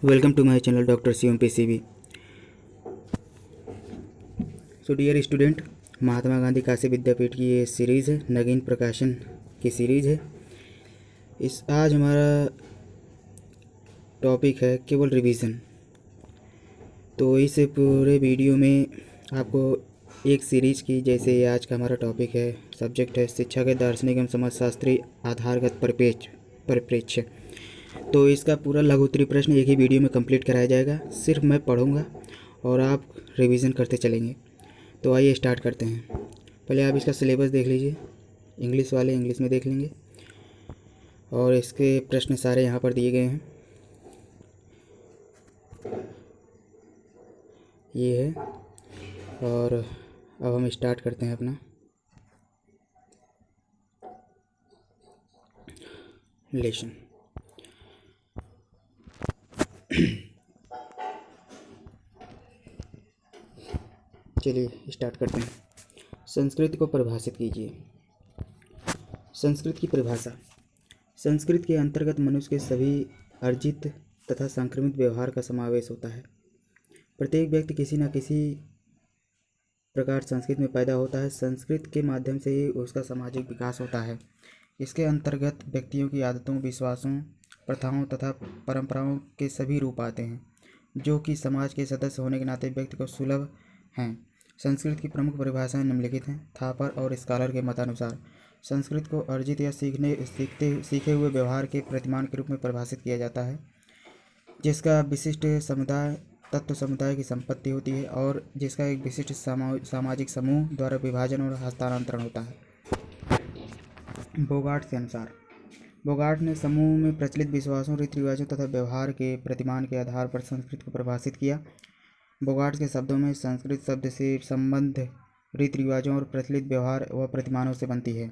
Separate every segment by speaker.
Speaker 1: Welcome to my channel Dr. CMPCB. So dear student, Mahatma Gandhi Kashi विद्यापीठ की ये series है, नगीन प्रकाशन की सीरीज़ है। आज हमारा टॉपिक है केवल रिवीजन। तो इस पूरे वीडियो में आपको एक सीरीज़ की, जैसे आज का हमारा टॉपिक है, सब्जेक्ट है शिक्षा के दार्शनिक एवं समाजशास्त्री आधारगत परिप्रेक्ष्य। तो इसका पूरा लघुत्तरीय प्रश्न एक ही वीडियो में कंप्लीट कराया जाएगा। सिर्फ मैं पढ़ूंगा और आप रिवीजन करते चलेंगे। तो आइए स्टार्ट करते हैं। पहले आप इसका सिलेबस देख लीजिए। इंग्लिश वाले इंग्लिश में देख लेंगे और इसके प्रश्न सारे यहाँ पर दिए गए हैं। ये है और अब हम स्टार्ट करते हैं अपना लेसन। चलिए स्टार्ट करते हैं। संस्कृत को परिभाषित कीजिए। संस्कृत की परिभाषा। संस्कृत के अंतर्गत मनुष्य के सभी अर्जित तथा संक्रमित व्यवहार का समावेश होता है। प्रत्येक व्यक्ति किसी न किसी प्रकार संस्कृत में पैदा होता है। संस्कृत के माध्यम से ही उसका सामाजिक विकास होता है। इसके अंतर्गत व्यक्तियों की आदतों, विश्वासों, प्रथाओं तथा परंपराओं के सभी रूप आते हैं, जो कि समाज के सदस्य होने के नाते व्यक्ति को सुलभ हैं। संस्कृत की प्रमुख परिभाषाएं निम्नलिखित हैं। थापर और स्कॉलर के मतानुसार संस्कृत को अर्जित या सीखे हुए व्यवहार के प्रतिमान के रूप में परिभाषित किया जाता है, जिसका विशिष्ट समुदाय तत्व समुदाय की संपत्ति होती है और जिसका एक विशिष्ट सामाजिक समूह द्वारा विभाजन और हस्तांतरण होता है। बोगार्ट के अनुसार, बोगार्ट ने समूह में प्रचलित विश्वासों, रीति रिवाजों तथा व्यवहार के प्रतिमान के आधार पर संस्कृत को परिभाषित किया। बोगार्ट के शब्दों में संस्कृत शब्द से संबंध रीति रिवाजों और प्रचलित व्यवहार व प्रतिमानों से बनती है।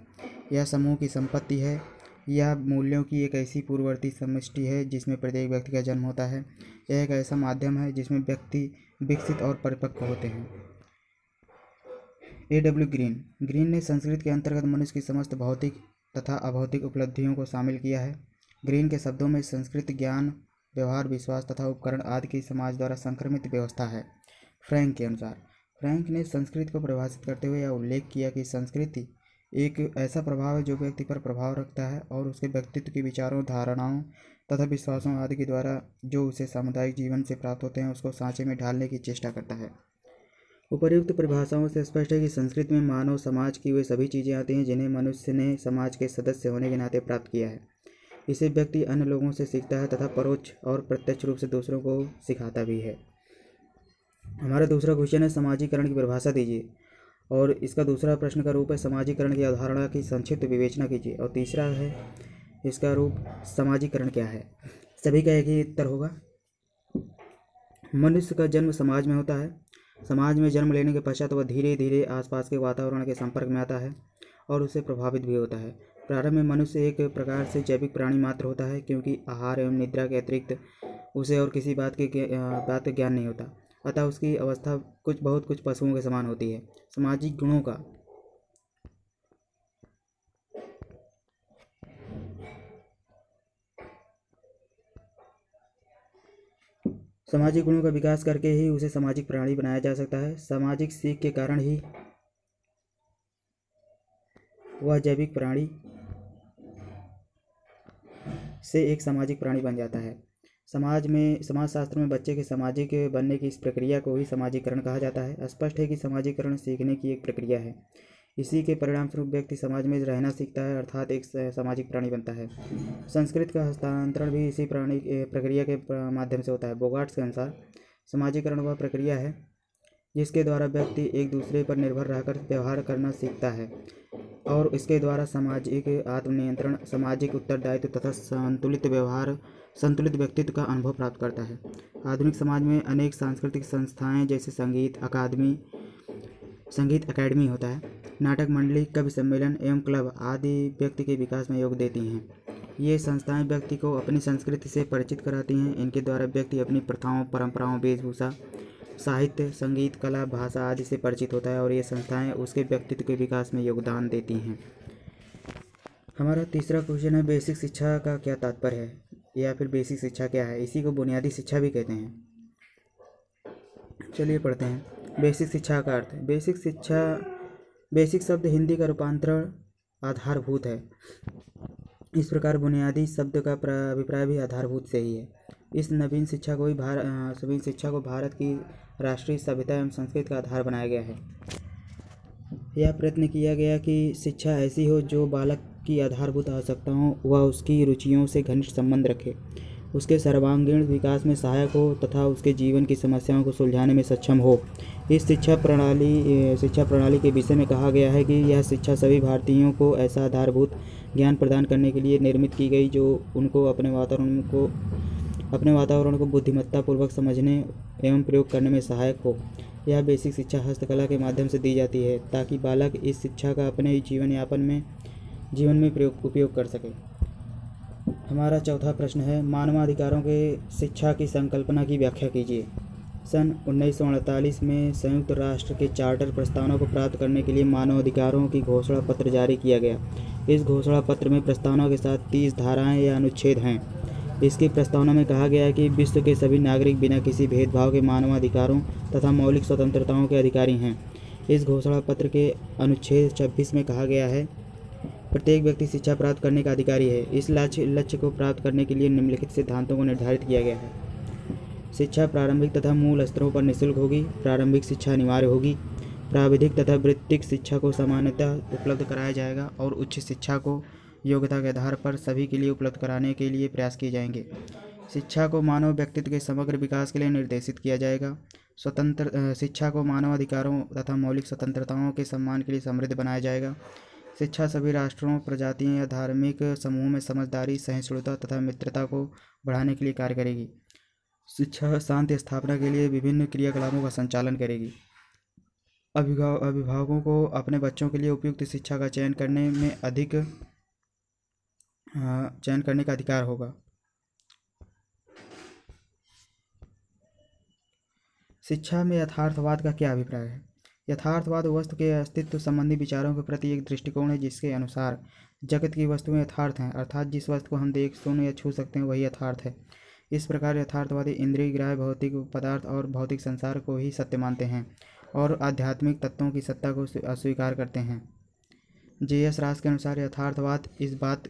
Speaker 1: यह समूह की संपत्ति है। यह मूल्यों की एक ऐसी पूर्ववर्ती समष्टि है जिसमें प्रत्येक व्यक्ति का जन्म होता है। यह एक ऐसा माध्यम है जिसमें व्यक्ति विकसित और परिपक्व होते हैं। A.W. ग्रीन ने संस्कृत के अंतर्गत मनुष्य की समस्त भौतिक तथा अभौतिक उपलब्धियों को शामिल किया है। ग्रीन के शब्दों में संस्कृत ज्ञान, व्यवहार, विश्वास तथा उपकरण आदि की समाज द्वारा संक्रमित व्यवस्था है। फ्रैंक के अनुसार, फ्रैंक ने संस्कृत को परिभाषित करते हुए यह उल्लेख किया कि संस्कृति एक ऐसा प्रभाव है जो व्यक्ति पर प्रभाव रखता है और उसके व्यक्तित्व के विचारों, धारणाओं तथा विश्वासों आदि के द्वारा जो उसे सामुदायिक जीवन से प्राप्त होते हैं उसको सांचे में ढालने की चेष्टा करता है। उपर्युक्त परिभाषाओं से स्पष्ट है कि संस्कृत में मानव समाज की वे सभी चीज़ें आती हैं जिन्हें मनुष्य ने समाज के सदस्य होने के नाते प्राप्त किया है। इसे व्यक्ति अन्य लोगों से सीखता है तथा परोक्ष और प्रत्यक्ष रूप से दूसरों को सिखाता भी है। हमारा दूसरा क्वेश्चन है सामाजिकरण की परिभाषा दीजिए, और इसका दूसरा प्रश्न का रूप है सामाजिकरण की अवधारणा की संक्षिप्त विवेचना कीजिए, और तीसरा है इसका रूप सामाजिकरण क्या है। सभी का एक ही उत्तर होगा। मनुष्य का जन्म समाज में होता है। समाज में जन्म लेने के पश्चात वह धीरे धीरे आसपास के वातावरण के संपर्क में आता है और उससे प्रभावित भी होता है। प्रारंभ में मनुष्य एक प्रकार से जैविक प्राणी मात्र होता है, क्योंकि आहार एवं निद्रा के अतिरिक्त उसे और किसी बात का ज्ञान नहीं होता। अतः उसकी अवस्था कुछ पशुओं के समान होती है। सामाजिक गुणों का विकास करके ही उसे सामाजिक प्राणी बनाया जा सकता है। सामाजिक सीख के कारण ही वह जैविक प्राणी से एक सामाजिक प्राणी बन जाता है। समाजशास्त्र में बच्चे के सामाजिक बनने की इस प्रक्रिया को ही सामाजिकरण कहा जाता है। स्पष्ट है कि सामाजिकरण सीखने की एक प्रक्रिया है। इसी के परिणामस्वरूप व्यक्ति समाज में रहना सीखता है, अर्थात एक सामाजिक प्राणी बनता है। संस्कृत का हस्तांतरण भी इसी प्रक्रिया के माध्यम से होता है। बोगार्ट्स के अनुसार सामाजिकरण वह प्रक्रिया है जिसके द्वारा व्यक्ति एक दूसरे पर निर्भर रहकर व्यवहार करना सीखता है और इसके द्वारा सामाजिक आत्मनियंत्रण, सामाजिक उत्तरदायित्व तथा संतुलित व्यक्तित्व का अनुभव प्राप्त करता है। आधुनिक समाज में अनेक सांस्कृतिक संस्थाएं जैसे संगीत अकादमी होता है, नाटक मंडली, कवि सम्मेलन एवं क्लब आदि व्यक्ति के विकास में योग देती हैं। ये संस्थाएं व्यक्ति को अपनी संस्कृति से परिचित कराती हैं। इनके द्वारा व्यक्ति अपनी प्रथाओं, परंपराओं, वेशभूषा, साहित्य, संगीत, कला, भाषा आदि से परिचित होता है और ये संस्थाएं उसके व्यक्तित्व के विकास में योगदान देती हैं। हमारा तीसरा क्वेश्चन है बेसिक शिक्षा का क्या तात्पर्य है। या फिर बेसिक शिक्षा क्या है। इसी को बुनियादी शिक्षा भी कहते हैं। चलिए पढ़ते हैं। बेसिक शिक्षा का अर्थ। बेसिक शिक्षा, बेसिक शब्द हिंदी का रूपांतरण आधारभूत है। इस प्रकार बुनियादी शब्द का अभिप्राय भी आधारभूत से ही है। इस नवीन शिक्षा को भारत की राष्ट्रीय सभ्यता एवं संस्कृति का आधार बनाया गया है। यह प्रयत्न किया गया कि शिक्षा ऐसी हो जो बालक की आधारभूत आवश्यकताओं व उसकी रुचियों से घनिष्ठ संबंध रखे, उसके सर्वांगीण विकास में सहायक हो तथा उसके जीवन की समस्याओं को सुलझाने में सक्षम हो। इस शिक्षा प्रणाली के विषय में कहा गया है कि यह शिक्षा सभी भारतीयों को ऐसा आधारभूत ज्ञान प्रदान करने के लिए निर्मित की गई जो उनको अपने वातावरण को बुद्धिमत्तापूर्वक समझने एवं प्रयोग करने में सहायक हो। यह बेसिक शिक्षा हस्तकला के माध्यम से दी जाती है ताकि बालक इस शिक्षा का अपने जीवन में उपयोग कर सके। हमारा चौथा प्रश्न है, मानवाधिकारों के शिक्षा की संकल्पना की व्याख्या कीजिए। सन 1948 में संयुक्त राष्ट्र के चार्टर प्रस्तावना को प्राप्त करने के लिए मानवाधिकारों की घोषणा पत्र जारी किया गया। इस घोषणा पत्र में प्रस्तावना के साथ 30 धाराएं या अनुच्छेद हैं। इसकी प्रस्तावना में कहा गया है कि विश्व के सभी नागरिक बिना किसी भेदभाव के मानवाधिकारों तथा मौलिक स्वतंत्रताओं के अधिकारी हैं। इस घोषणा पत्र के अनुच्छेद 26 में कहा गया है, प्रत्येक व्यक्ति शिक्षा प्राप्त करने का अधिकारी है। इस लक्ष्य को प्राप्त करने के लिए निम्नलिखित सिद्धांतों को निर्धारित किया गया है। शिक्षा प्रारंभिक तथा मूल स्तरों पर निःशुल्क होगी। प्रारंभिक शिक्षा अनिवार्य होगी। प्राविधिक तथा वृत्तिक शिक्षा को सामान्यतः उपलब्ध कराया जाएगा और उच्च शिक्षा को योग्यता के आधार पर सभी के लिए उपलब्ध कराने के लिए प्रयास किए जाएंगे। शिक्षा को मानव व्यक्तित्व के समग्र विकास के लिए निर्देशित किया जाएगा। शिक्षा को मानवाधिकारों तथा मौलिक स्वतंत्रताओं के सम्मान के लिए समृद्ध बनाया जाएगा। शिक्षा सभी राष्ट्रों, प्रजातियों या धार्मिक समूहों में समझदारी, सहिष्णुता तथा मित्रता को बढ़ाने के लिए कार्य करेगी। शिक्षा शांति स्थापना के लिए विभिन्न क्रियाकलापों का संचालन करेगी। अभिभावकों को अपने बच्चों के लिए उपयुक्त शिक्षा का चयन करने का अधिकार होगा। शिक्षा में यथार्थवाद का क्या अभिप्राय है? यथार्थवाद वस्तु के अस्तित्व संबंधी विचारों के प्रति एक दृष्टिकोण है जिसके अनुसार जगत की वस्तुएं यथार्थ हैं, अर्थात जिस वस्तु को हम देख, सुन या छू सकते हैं वही यथार्थ है। इस प्रकार यथार्थवादी इंद्रिय ग्राह्य भौतिक पदार्थ और भौतिक संसार को ही सत्य मानते हैं और आध्यात्मिक तत्वों की सत्ता को अस्वीकार करते हैं। J.S. रास के अनुसार यथार्थवाद इस बात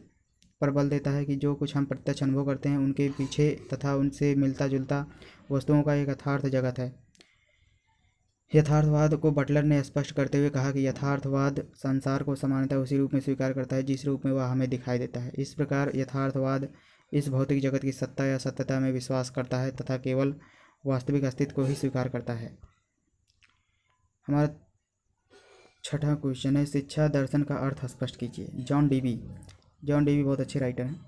Speaker 1: पर बल देता है कि जो कुछ हम प्रत्यक्ष अनुभव करते हैं उनके पीछे तथा उनसे मिलता जुलता वस्तुओं का एक यथार्थ जगत है। यथार्थवाद को बटलर ने स्पष्ट करते हुए कहा कि यथार्थवाद संसार को सामान्यतः उसी रूप में स्वीकार करता है जिस रूप में वह हमें दिखाई देता है। इस प्रकार यथार्थवाद इस भौतिक जगत की सत्ता या सत्यता में विश्वास करता है तथा केवल वास्तविक अस्तित्व को ही स्वीकार करता है। हमारा छठा क्वेश्चन है, शिक्षा दर्शन का अर्थ स्पष्ट कीजिए। जॉन डीवी बहुत अच्छे राइटर हैं,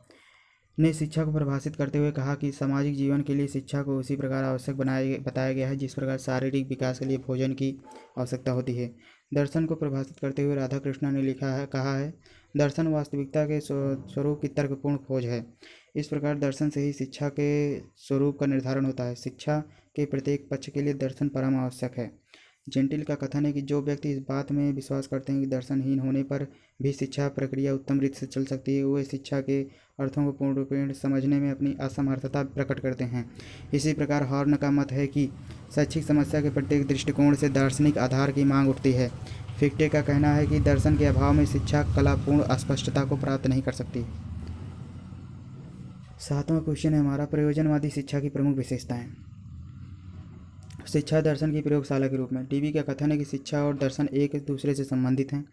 Speaker 1: ने शिक्षा को परिभाषित करते हुए कहा कि सामाजिक जीवन के लिए शिक्षा को उसी प्रकार आवश्यक बताया गया है जिस प्रकार शारीरिक विकास के लिए भोजन की आवश्यकता होती है। दर्शन को परिभाषित करते हुए राधा कृष्णा ने कहा है, दर्शन वास्तविकता के स्वरूप की तर्कपूर्ण खोज है। इस प्रकार दर्शन से ही शिक्षा के स्वरूप का निर्धारण होता है। शिक्षा के प्रत्येक पक्ष के लिए दर्शन परम आवश्यक है। जेंटिल का कथन है कि जो व्यक्ति इस बात में विश्वास करते हैं कि दर्शनहीन होने पर भी शिक्षा प्रक्रिया उत्तम रीति से चल सकती है, वे शिक्षा के अर्थों को पूर्ण रूपेण समझने में अपनी असमर्थता प्रकट करते हैं। इसी प्रकार हॉर्न का मत है कि शैक्षिक समस्या के प्रत्येक दृष्टिकोण से दार्शनिक आधार की मांग उठती है। फिक्टे का कहना है कि दर्शन के अभाव में शिक्षा कलापूर्ण अस्पष्टता को प्राप्त नहीं कर सकती। सातवां क्वेश्चन है हमारा, प्रयोजनवादी शिक्षा की प्रमुख विशेषताएं। शिक्षा दर्शन की प्रयोगशाला के रूप में। डीवी का कथन है कि शिक्षा और दर्शन एक दूसरे से संबंधित हैं।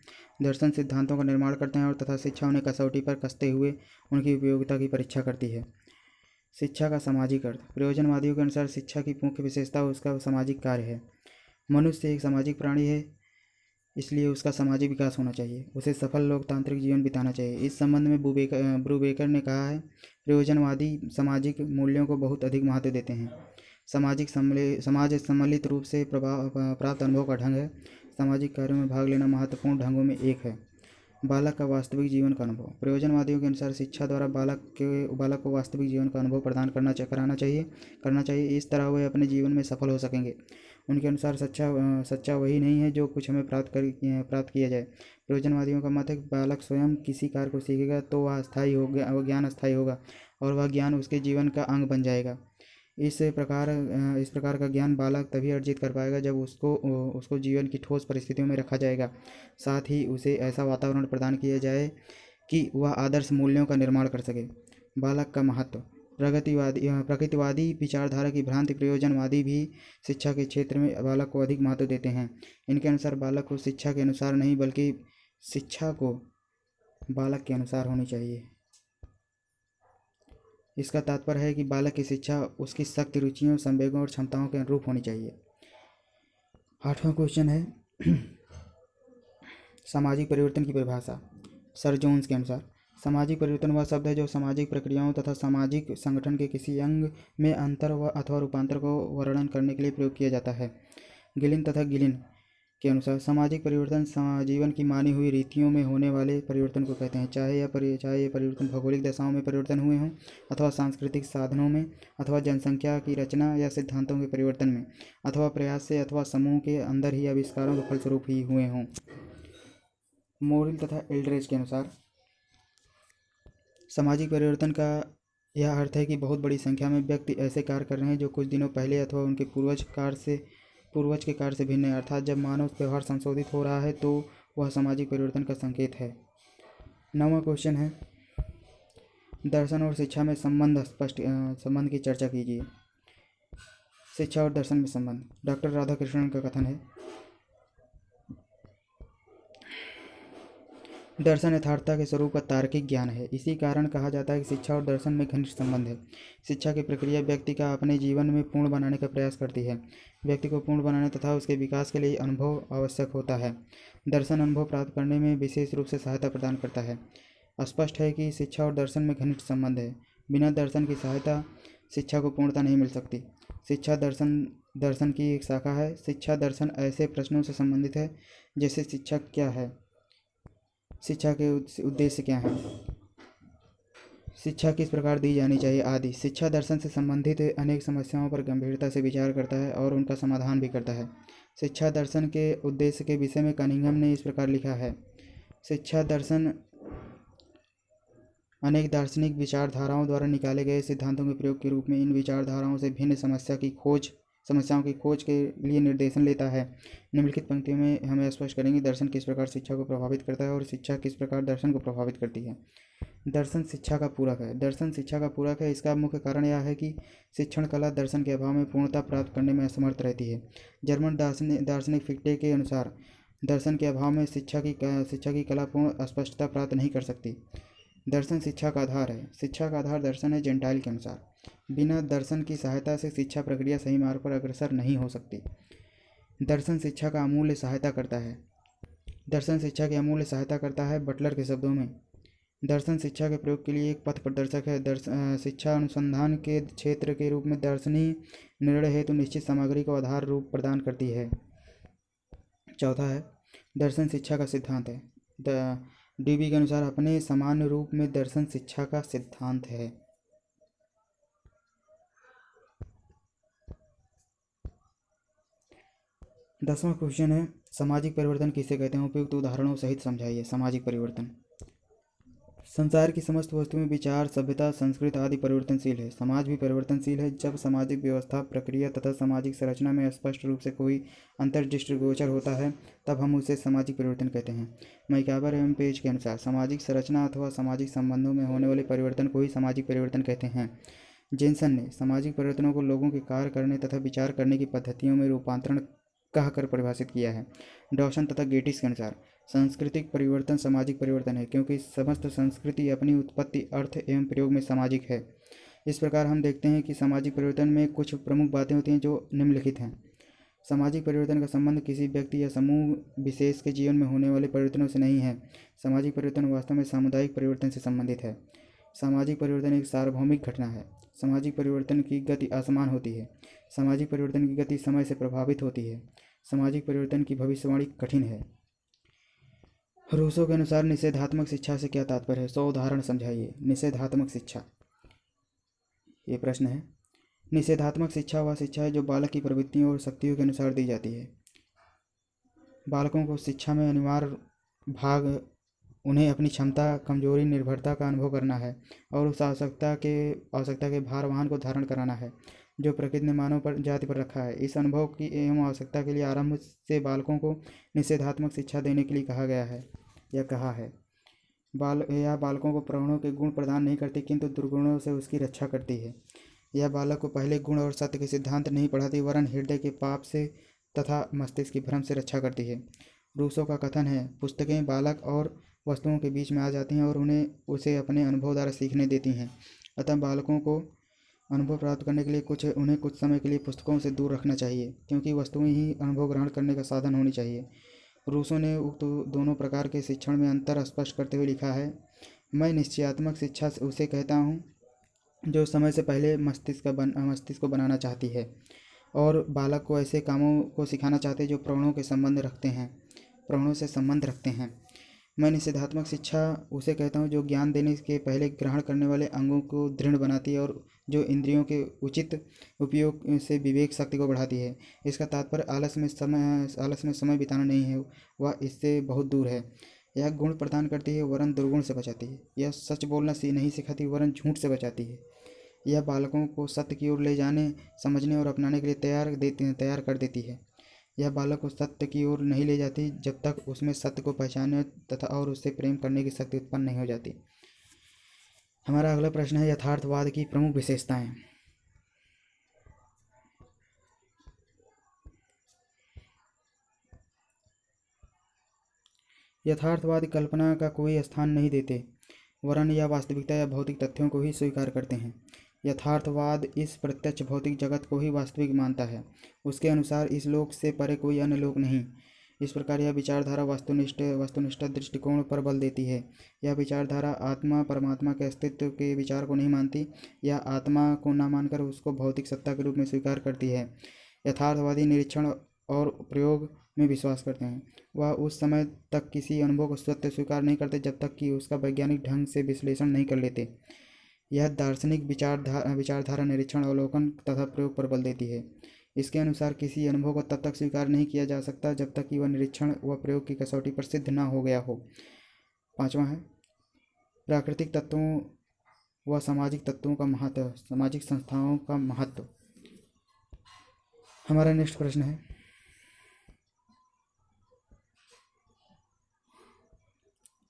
Speaker 1: दर्शन सिद्धांतों का निर्माण करते हैं और तथा शिक्षा उन्हें कसौटी पर कसते हुए उनकी उपयोगिता की परीक्षा करती है। शिक्षा का सामाजिक अर्थ। प्रयोजनवादियों के अनुसार शिक्षा की मुख्य विशेषता उसका सामाजिक कार्य है। मनुष्य एक सामाजिक प्राणी है, इसलिए उसका सामाजिक विकास होना चाहिए। उसे सफल लोकतांत्रिक जीवन बिताना चाहिए। इस संबंध में ब्रूबेकर ने कहा है, प्रयोजनवादी सामाजिक मूल्यों को बहुत अधिक महत्व देते हैं। समाज सम्मिलित रूप से प्राप्त अनुभव का ढंग है। सामाजिक कार्यों में भाग लेना महत्वपूर्ण ढंगों में एक है। बालक का वास्तविक जीवन का अनुभव। प्रयोजनवादियों के अनुसार शिक्षा द्वारा बालक को वास्तविक जीवन का अनुभव प्रदान करना चाहिए। इस तरह वे अपने जीवन में सफल हो सकेंगे। उनके अनुसार सच्चा वही नहीं है जो कुछ हमें प्राप्त किया जाए। प्रयोजनवादियों का मत है कि बालक स्वयं किसी कार्य को सीखेगा तो वह ज्ञान अस्थायी होगा। और वह ज्ञान उसके जीवन का अंग बन जाएगा। इस प्रकार का ज्ञान बालक तभी अर्जित कर पाएगा जब उसको जीवन की ठोस परिस्थितियों में रखा जाएगा। साथ ही उसे ऐसा वातावरण प्रदान किया जाए कि वह आदर्श मूल्यों का निर्माण कर सके। बालक का महत्व। प्रकृतिवादी विचारधारा की भ्रांति प्रयोजनवादी भी शिक्षा के क्षेत्र में बालक को अधिक महत्व देते हैं। इनके अनुसार बालक को शिक्षा के अनुसार नहीं बल्कि शिक्षा को बालक के अनुसार होनी चाहिए। इसका तात्पर्य है कि बालक की शिक्षा उसकी शक्ति, रुचियों, संवेगों और क्षमताओं के अनुरूप होनी चाहिए। 8वां क्वेश्चन है सामाजिक परिवर्तन की परिभाषा। सर जोन्स के अनुसार सामाजिक परिवर्तन वह शब्द है जो सामाजिक प्रक्रियाओं तथा सामाजिक संगठन के किसी अंग में अंतर व अथवा रूपांतर को वर्णन करने के लिए प्रयोग किया जाता है। गिलिन तथा गिलिन के अनुसार सामाजिक परिवर्तन जीवन की मानी हुई रीतियों में होने वाले परिवर्तन को कहते हैं, चाहे ये परिवर्तन भौगोलिक दशाओं में परिवर्तन हुए हों अथवा सांस्कृतिक साधनों में अथवा जनसंख्या की रचना या सिद्धांतों के परिवर्तन में अथवा प्रयास से अथवा समूह के अंदर ही आविष्कारों के फलस्वरूप ही हुए हों। मोरिल तथा एल्ड्रेज के अनुसार सामाजिक परिवर्तन का यह अर्थ है कि बहुत बड़ी संख्या में व्यक्ति ऐसे कार्य कर रहे हैं जो कुछ दिनों पहले अथवा उनके पूर्वज के कार्य से भिन्न है, अर्थात जब मानव व्यवहार संशोधित हो रहा है तो वह सामाजिक परिवर्तन का संकेत है। 9वां क्वेश्चन है दर्शन और शिक्षा में संबंध की चर्चा कीजिए। शिक्षा और दर्शन में संबंध। डॉक्टर राधाकृष्णन का कथन है, दर्शन यथार्थता के स्वरूप का तार्किक ज्ञान है। इसी कारण कहा जाता है कि शिक्षा और दर्शन में घनिष्ठ संबंध है। शिक्षा की प्रक्रिया व्यक्ति का अपने जीवन में पूर्ण बनाने का प्रयास करती है। व्यक्ति को पूर्ण बनाने तथा उसके विकास के लिए अनुभव आवश्यक होता है। दर्शन अनुभव प्राप्त करने में विशेष रूप से सहायता प्रदान करता है। स्पष्ट है कि शिक्षा और दर्शन में घनिष्ठ संबंध है। बिना दर्शन की सहायता शिक्षा को पूर्णता नहीं मिल सकती। शिक्षा दर्शन की एक शाखा है। शिक्षा दर्शन ऐसे प्रश्नों से संबंधित है जैसे शिक्षा क्या है, शिक्षा के उद्देश्य क्या हैं, शिक्षा किस प्रकार दी जानी चाहिए आदि। शिक्षा दर्शन से संबंधित अनेक समस्याओं पर गंभीरता से विचार करता है और उनका समाधान भी करता है। शिक्षा दर्शन के उद्देश्य के विषय में कनिंघम ने इस प्रकार लिखा है, शिक्षा दर्शन अनेक दार्शनिक विचारधाराओं द्वारा निकाले गए सिद्धांतों के प्रयोग के रूप में इन विचारधाराओं से भिन्न समस्याओं की खोज के लिए निर्देशन लेता है। निम्नलिखित पंक्तियों में हमें स्पष्ट करेंगे दर्शन किस प्रकार शिक्षा को प्रभावित करता है और शिक्षा किस प्रकार दर्शन को प्रभावित करती है। दर्शन शिक्षा का पूरक है। दर्शन शिक्षा का पूरक है। इसका मुख्य कारण यह है कि शिक्षण कला दर्शन के अभाव में पूर्णता प्राप्त करने में असमर्थ रहती है। जर्मन दार्शनिक फिक्टे के अनुसार दर्शन के अभाव में शिक्षा की कला पूर्ण स्पष्टता प्राप्त नहीं कर सकती। दर्शन शिक्षा का आधार है। शिक्षा का आधार दर्शन है। जेंटाइल के अनुसार बिना दर्शन की सहायता से शिक्षा प्रक्रिया सही मार्ग पर अग्रसर नहीं हो सकती। दर्शन शिक्षा का अमूल्य सहायता करता है। दर्शन शिक्षा की अमूल्य सहायता करता है। बटलर के शब्दों में दर्शन शिक्षा के प्रयोग के लिए एक पथ प्रदर्शक है। शिक्षा अनुसंधान के क्षेत्र के रूप में दर्शनीय निर्णय हेतु निश्चित सामग्री को आधार रूप प्रदान करती है। चौथा है दर्शन शिक्षा का सिद्धांत है। डीबी के अनुसार अपने सामान्य रूप में दर्शन शिक्षा का सिद्धांत है। दसवां क्वेश्चन है सामाजिक परिवर्तन किसे कहते हैं, उपयुक्त उदाहरणों सहित समझाइए। सामाजिक परिवर्तन संसार की समस्त वस्तुएं, विचार, सभ्यता, संस्कृति आदि परिवर्तनशील है। समाज भी परिवर्तनशील है। जब सामाजिक व्यवस्था, प्रक्रिया तथा सामाजिक संरचना में स्पष्ट रूप से कोई अंतर्दृष्टिगोचर होता है तब हम उसे सामाजिक परिवर्तन कहते हैं। मैकाबर एवं पेज के अनुसार सामाजिक संरचना अथवा सामाजिक संबंधों में होने वाले परिवर्तन को ही सामाजिक परिवर्तन कहते हैं। जेनसन ने सामाजिक परिवर्तनों को लोगों के कार्य करने तथा विचार करने की पद्धतियों में रूपांतरण कहकर परिभाषित किया है। डॉसन तथा गेटिस के अनुसार सांस्कृतिक परिवर्तन सामाजिक परिवर्तन है, क्योंकि समस्त संस्कृति अपनी उत्पत्ति, अर्थ एवं प्रयोग में सामाजिक है। इस प्रकार हम देखते हैं कि सामाजिक परिवर्तन में कुछ प्रमुख बातें होती हैं जो निम्नलिखित हैं। सामाजिक परिवर्तन का संबंध किसी व्यक्ति या समूह विशेष के जीवन में होने वाले परिवर्तनों से नहीं है। सामाजिक परिवर्तन वास्तव में सामुदायिक परिवर्तन से संबंधित है। सामाजिक परिवर्तन एक सार्वभौमिक घटना है। सामाजिक परिवर्तन की गति असमान होती है। सामाजिक परिवर्तन की गति समय से प्रभावित होती है। सामाजिक परिवर्तन की भविष्यवाणी कठिन है। रूसो के अनुसार निषेधात्मक शिक्षा से क्या तात्पर्य है, 100 उदाहरण समझाइए। निषेधात्मक शिक्षा, ये प्रश्न है। निषेधात्मक शिक्षा वह शिक्षा है जो बालक की प्रवृत्तियों और शक्तियों के अनुसार दी जाती है। बालकों को शिक्षा में अनिवार्य भाग उन्हें अपनी क्षमता, कमजोरी, निर्भरता का अनुभव करना है और उस आवश्यकता के भारवाहन को धारण कराना है जो प्रकृति ने मानव पर जाति पर रखा है। इस अनुभव की एवं आवश्यकता के लिए आरंभ से बालकों को निषेधात्मक शिक्षा देने के लिए कहा गया है या कहा है। यह बालकों को प्रगुणों के गुण प्रदान नहीं करती किंतु दुर्गुणों से उसकी रक्षा करती है। यह बालक को पहले गुण और सत्य के सिद्धांत नहीं पढ़ाती वरन हृदय के पाप से तथा मस्तिष्क की भ्रम से रक्षा करती है। रूसो का कथन है, पुस्तकें बालक और वस्तुओं के बीच में आ जाती हैं और उसे अपने अनुभव द्वारा सीखने देती हैं। अतः बालकों को अनुभव प्राप्त करने के लिए उन्हें कुछ समय के लिए पुस्तकों से दूर रखना चाहिए क्योंकि वस्तुएं ही अनुभव ग्रहण करने का साधन होनी चाहिए। रूसो ने उक्त दोनों प्रकार के शिक्षण में अंतर स्पष्ट करते हुए लिखा है, मैं निश्चयात्मक शिक्षा उसे कहता हूँ जो समय से पहले मस्तिष्क को बनाना चाहती है और बालक को ऐसे कामों को सिखाना चाहते हैं जो प्राणों से संबंध रखते हैं। मैं निषेधात्मक शिक्षा उसे कहता हूँ जो ज्ञान देने के पहले ग्रहण करने वाले अंगों को दृढ़ बनाती है और जो इंद्रियों के उचित उपयोग से विवेक शक्ति को बढ़ाती है। इसका तात्पर्य आलस में समय बिताना नहीं है, वह इससे बहुत दूर है। यह गुण प्रदान करती है वरन दुर्गुण से बचाती है। यह सच बोलना नहीं सिखाती वरन झूठ से बचाती है। यह बालकों को सत्य की ओर ले जाने, समझने और अपनाने के लिए तैयार कर देती है। यह बालक को सत्य की ओर नहीं ले जाती जब तक उसमें सत्य को पहचानने तथा और उससे प्रेम करने की शक्ति उत्पन्न नहीं हो जाती। हमारा अगला प्रश्न है, यथार्थवाद की प्रमुख विशेषताएं। यथार्थवाद कल्पना का कोई स्थान नहीं देते वरन यह वास्तविकता या भौतिक तथ्यों को ही स्वीकार करते हैं। यथार्थवाद इस प्रत्यक्ष भौतिक जगत को ही वास्तविक मानता है। उसके अनुसार इस लोक से परे कोई अन्य लोक नहीं। इस प्रकार यह विचारधारा वस्तुनिष्ठ दृष्टिकोण पर बल देती है। यह विचारधारा आत्मा परमात्मा के अस्तित्व के विचार को नहीं मानती या आत्मा को न मानकर उसको भौतिक सत्ता के रूप में स्वीकार करती है। यथार्थवादी निरीक्षण और प्रयोग में विश्वास करते हैं। वह उस समय तक किसी अनुभव को सत्य स्वीकार नहीं करते जब तक कि उसका वैज्ञानिक ढंग से विश्लेषण नहीं कर लेते। यह दार्शनिक विचारधारा निरीक्षण, अवलोकन तथा प्रयोग पर बल देती है। इसके अनुसार किसी अनुभव को तब तक स्वीकार नहीं किया जा सकता जब तक कि वह निरीक्षण व प्रयोग की कसौटी पर सिद्ध न हो गया हो। 5वां है, प्राकृतिक तत्वों व सामाजिक तत्वों का महत्व, सामाजिक संस्थाओं का महत्व। हमारा नेक्स्ट प्रश्न है,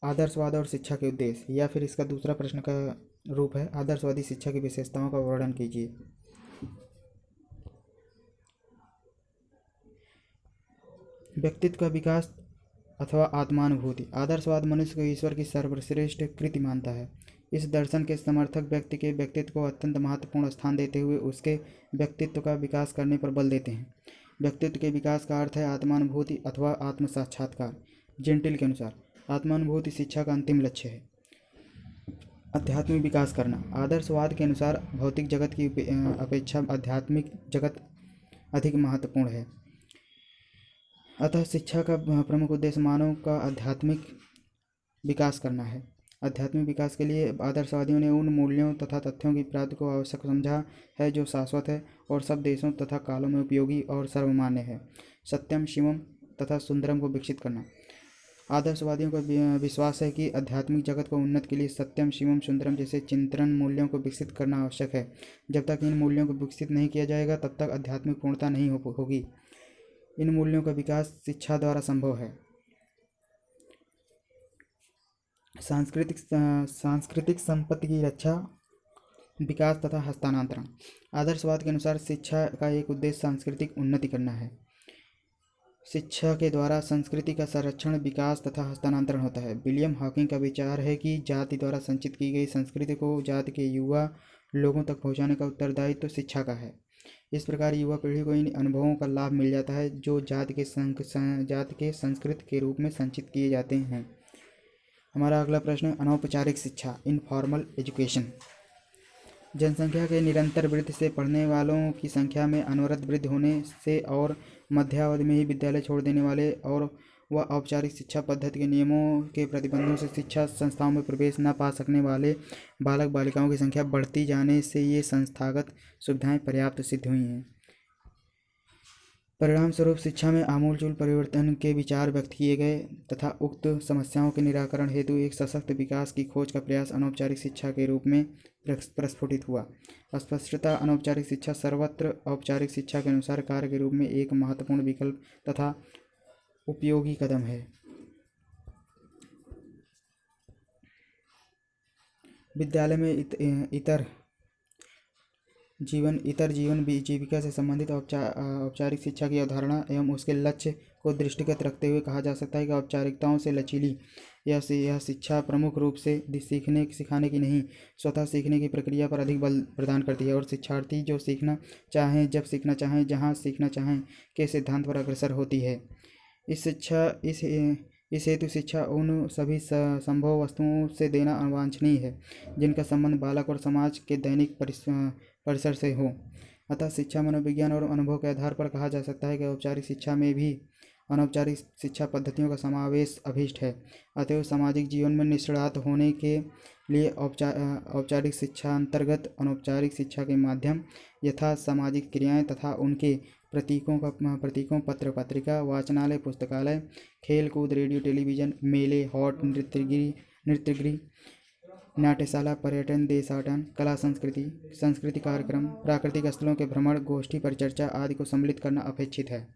Speaker 1: आदर्शवाद और शिक्षा के उद्देश्य, या फिर इसका दूसरा प्रश्न का रूप है, आदर्शवादी शिक्षा की विशेषताओं का वर्णन कीजिए। व्यक्तित्व का विकास अथवा आत्मानुभूति। आदर्शवाद मनुष्य को ईश्वर की सर्वश्रेष्ठ कृति मानता है। इस दर्शन के समर्थक व्यक्ति के व्यक्तित्व को अत्यंत महत्वपूर्ण स्थान देते हुए उसके व्यक्तित्व का विकास करने पर बल देते हैं। व्यक्तित्व के विकास का अर्थ है आत्मानुभूति अथवा आत्म साक्षात्कार। जेंटिल के अनुसार आत्मानुभूति शिक्षा का अंतिम लक्ष्य है। आध्यात्मिक विकास करना। आदर्शवाद के अनुसार भौतिक जगत की अपेक्षा आध्यात्मिक जगत अधिक महत्वपूर्ण है। अतः शिक्षा का प्रमुख उद्देश्य मानव का आध्यात्मिक विकास करना है। आध्यात्मिक विकास के लिए आदर्शवादियों ने उन मूल्यों तथा तथ्यों की प्राप्ति को आवश्यक समझा है जो शाश्वत है और सब देशों तथा कालों में उपयोगी और सर्वमान्य है। सत्यम, शिवम तथा सुंदरम को विकसित करना। आदर्शवादियों का विश्वास है कि आध्यात्मिक जगत को उन्नत के लिए सत्यम, शिवम, सुंदरम जैसे चिंतन मूल्यों को विकसित करना आवश्यक है। जब तक इन मूल्यों को विकसित नहीं किया जाएगा तब तक आध्यात्मिक पूर्णता नहीं होगी। इन मूल्यों का विकास शिक्षा द्वारा संभव है। सांस्कृतिक संपत्ति की रक्षा, विकास तथा हस्तांतरण। आदर्शवाद के अनुसार शिक्षा का एक उद्देश्य सांस्कृतिक उन्नति करना है। शिक्षा के द्वारा संस्कृति का संरक्षण, विकास तथा हस्तांतरण होता है। विलियम हॉकिंग का विचार है कि जाति द्वारा संचित की गई संस्कृति को जाति के युवा लोगों तक पहुंचाने का उत्तरदायित्व तो शिक्षा का है। इस प्रकार युवा पीढ़ी को इन अनुभवों का लाभ मिल जाता है जो जाति के संस्कृत के रूप में संचित किए जाते हैं। हमारा अगला प्रश्न, अनौपचारिक शिक्षा, इनफॉर्मल एजुकेशन। जनसंख्या के निरंतर वृद्धि से पढ़ने वालों की संख्या में अनवरत वृद्धि होने से और मध्यावधि में ही विद्यालय छोड़ देने वाले और वह औपचारिक शिक्षा पद्धति के नियमों के प्रतिबंधों से शिक्षा संस्थाओं में प्रवेश न पा सकने वाले बालक बालिकाओं की संख्या बढ़ती जाने से ये संस्थागत सुविधाएं पर्याप्त सिद्ध हुई हैं। परिणाम स्वरूप शिक्षा में आमूलचूल परिवर्तन के विचार व्यक्त किए गए तथा उक्त समस्याओं के निराकरण हेतु एक सशक्त विकास की खोज का प्रयास अनौपचारिक शिक्षा के रूप में प्रस्फुटित हुआ। स्पष्टतः अनौपचारिक शिक्षा सर्वत्र औपचारिक शिक्षा के अनुसार कार्य के रूप में एक महत्वपूर्ण विकल्प तथा उपयोगी कदम है। विद्यालय में इतर जीवन जीविका से संबंधित औपचारिक शिक्षा की अवधारणा एवं उसके लक्ष्य को दृष्टिगत रखते हुए कहा जा सकता है कि औपचारिकताओं से लचीली यह शिक्षा प्रमुख रूप से सिखाने की नहीं, स्वतः सीखने की प्रक्रिया पर अधिक बल प्रदान करती है और शिक्षार्थी जो सीखना चाहें, जब सीखना चाहें, जहां सीखना चाहें के सिद्धांत पर अग्रसर होती है। इस हेतु शिक्षा उन सभी संभव वस्तुओं से देना अवांछनीय है जिनका संबंध बालक और समाज के दैनिक परिसर से हो। अतः शिक्षा मनोविज्ञान और अनुभव के आधार पर कहा जा सकता है कि औपचारिक शिक्षा में भी अनौपचारिक शिक्षा पद्धतियों का समावेश अभीष्ट है। अतएव सामाजिक जीवन में निष्णात होने के लिए औपचारिक शिक्षा अंतर्गत अनौपचारिक शिक्षा के माध्यम यथा सामाजिक क्रियाएं तथा उनके प्रतीकों पत्र पत्रिका, वाचनालय, पुस्तकालय, खेल कूद, रेडियो टेलीविजन, मेले, हॉट, नृत्यगृह, नाट्यशाला, पर्यटन, देशाटन, कला संस्कृति कार्यक्रम, प्राकृतिक स्थलों के भ्रमण, गोष्ठी परिचर्चा आदि को सम्मिलित करना अपेक्षित है,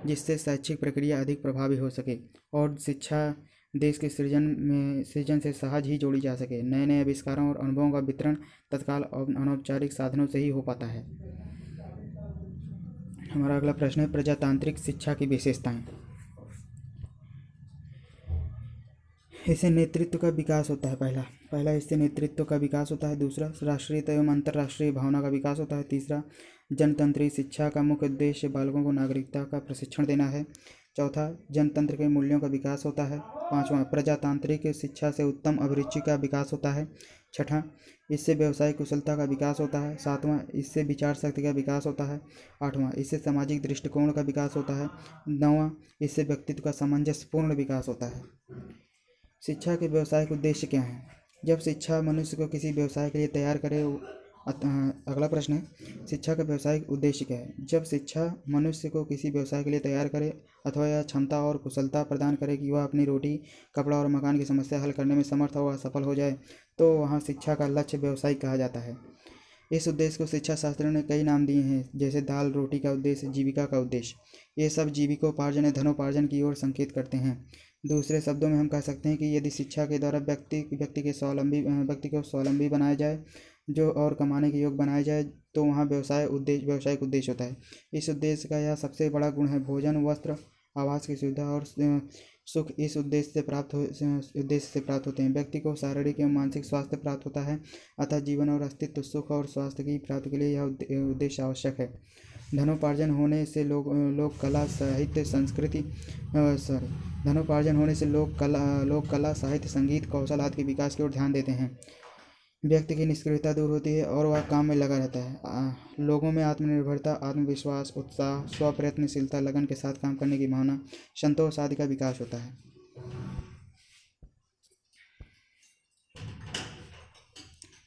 Speaker 1: जिससे शैक्षिक प्रक्रिया अधिक प्रभावी हो सके और शिक्षा देश के सृजन से सहज ही जोड़ी जा सके। नए नए आविष्कारों और अनुभवों का वितरण तत्काल अनौपचारिक साधनों से ही हो पाता है। हमारा अगला प्रश्न है प्रजातांत्रिक शिक्षा की विशेषताएं। इससे नेतृत्व का विकास होता है। पहला इससे नेतृत्व का विकास होता है। दूसरा, राष्ट्रीयता एवं अंतर्राष्ट्रीय भावना का विकास होता है। तीसरा, जनतंत्री शिक्षा का मुख्य उद्देश्य बालकों को नागरिकता का प्रशिक्षण देना है। चौथा, जनतंत्र के मूल्यों का विकास होता है। पांचवा, प्रजातांत्रिक शिक्षा से उत्तम अभिरुचि का विकास होता है। छठा, इससे व्यवसायिक कुशलता का विकास होता है। सातवां, इससे विचार शक्ति का विकास होता है। आठवां, इससे सामाजिक दृष्टिकोण का विकास होता है। नौवां, इससे व्यक्तित्व का सामंजस्यपूर्ण विकास होता है। शिक्षा के व्यवसायिक उद्देश्य क्या हैं? जब शिक्षा मनुष्य को किसी व्यवसाय के लिए तैयार करे। अगला प्रश्न है शिक्षा का व्यवसायिक उद्देश्य क्या है? जब शिक्षा मनुष्य को किसी व्यवसाय के लिए तैयार करे अथवा यह क्षमता और कुशलता प्रदान करे कि वह अपनी रोटी, कपड़ा और मकान की समस्या हल करने में समर्थ और सफल हो जाए, तो वहाँ शिक्षा का लक्ष्य व्यवसायिक कहा जाता है। इस उद्देश्य को शिक्षा शास्त्रियों ने कई नाम दिए हैं, जैसे दाल रोटी का उद्देश्य, जीविका का उद्देश्य। ये सब जीविकोपार्जन या धनोपार्जन की ओर संकेत करते हैं। दूसरे शब्दों में हम कह सकते हैं कि यदि शिक्षा के द्वारा व्यक्ति को स्वावलंबी बनाया जाए जो और कमाने के योग्य बनाया जाए, तो वहाँ व्यवसायिक उद्देश्य होता है। इस उद्देश्य का यह सबसे बड़ा गुण है। भोजन, वस्त्र, आवास की सुविधा और सुख इस उद्देश्य से प्राप्त होते हैं। व्यक्ति को शारीरिक एवं मानसिक स्वास्थ्य प्राप्त होता है। अतः जीवन और अस्तित्व, सुख और स्वास्थ्य की प्राप्ति के लिए यह उद्देश्य आवश्यक है। धनोपार्जन होने से लोग कला साहित्य संगीत, कौशल आदि के विकास की ओर ध्यान देते हैं। व्यक्ति की निष्क्रियता दूर होती है और वह काम में लगा रहता है। लोगों में आत्मनिर्भरता, आत्मविश्वास, उत्साह, स्वप्रयत्नशीलता, लगन के साथ काम करने की भावना, संतोष आदि का विकास होता है।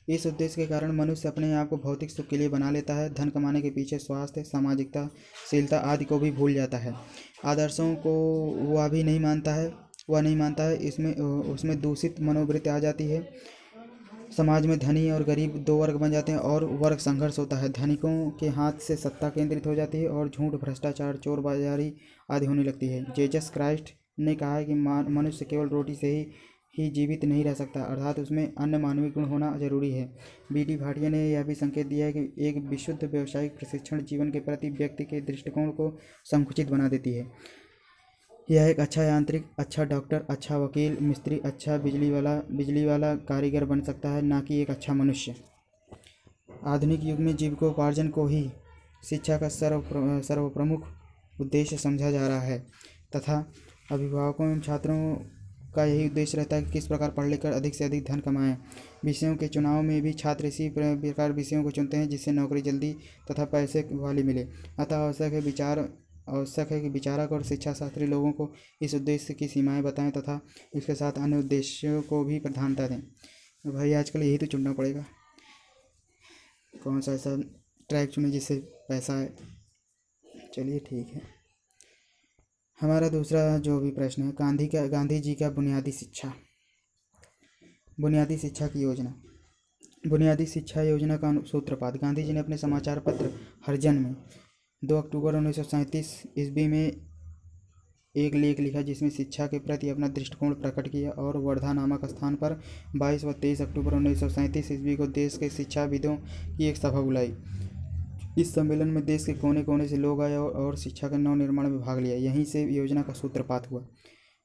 Speaker 1: इस उद्देश्य के कारण मनुष्य अपने आप को भौतिक सुख के लिए बना लेता है। धन कमाने के पीछे स्वास्थ्य, सामाजिकता, शीलता आदि को भी भूल जाता है। आदर्शों को वह नहीं मानता है। उसमें दूषित मनोवृत्ति आ जाती है। समाज में धनी और गरीब दो वर्ग बन जाते हैं और वर्ग संघर्ष होता है। धनिकों के हाथ से सत्ता केंद्रित हो जाती है और झूठ, भ्रष्टाचार, चोर बाजारी आदि होने लगती है। जीसस क्राइस्ट ने कहा है कि मनुष्य केवल रोटी से ही जीवित नहीं रह सकता, अर्थात उसमें अन्य मानवीय गुण होना जरूरी है। बी.डी. भाटिया ने यह भी संकेत दिया है कि एक विशुद्ध व्यवसायिक प्रशिक्षण जीवन के प्रति व्यक्ति के दृष्टिकोण को संकुचित बना देती है। यह एक अच्छा यांत्रिक, अच्छा डॉक्टर, अच्छा वकील, मिस्त्री, अच्छा बिजली वाला कारीगर बन सकता है, ना कि एक अच्छा मनुष्य। आधुनिक युग में जीविकोपार्जन को ही शिक्षा का सर्वप्रमुख उद्देश्य समझा जा रहा है तथा अभिभावकों एवं छात्रों का यही उद्देश्य रहता है कि किस प्रकार पढ़ लिखकर अधिक से अधिक धन कमाएं। विषयों के चुनाव में भी छात्र इसी प्रकार विषयों को चुनते हैं जिससे नौकरी जल्दी तथा पैसे वाली मिले। अतः आवश्यक है कि विचारक और शिक्षा शास्त्री लोगों को इस उद्देश्य की सीमाएं बताएं तथा इसके साथ अन्य उद्देश्यों को भी प्रधानता दें। भाई आजकल यही तो चुनना पड़ेगा, कौन सा ऐसा ट्रैक चुने जिससे पैसा है। चलिए ठीक है। हमारा दूसरा जो भी प्रश्न है, गांधी जी का बुनियादी शिक्षा की योजना। बुनियादी शिक्षा योजना का सूत्रपात। गांधी जी ने अपने समाचार पत्र हरिजन में 2 अक्टूबर 1937 ईस्वी में एक लेख लिखा जिसमें शिक्षा के प्रति अपना दृष्टिकोण प्रकट किया, और वर्धा नामक स्थान पर 22 व 23 अक्टूबर 1937 ईस्वी को देश के शिक्षाविदों की एक सभा बुलाई। इस सम्मेलन में देश के कोने कोने से लोग आए और शिक्षा के नव निर्माण में भाग लिया। यहीं से योजना का सूत्रपात हुआ।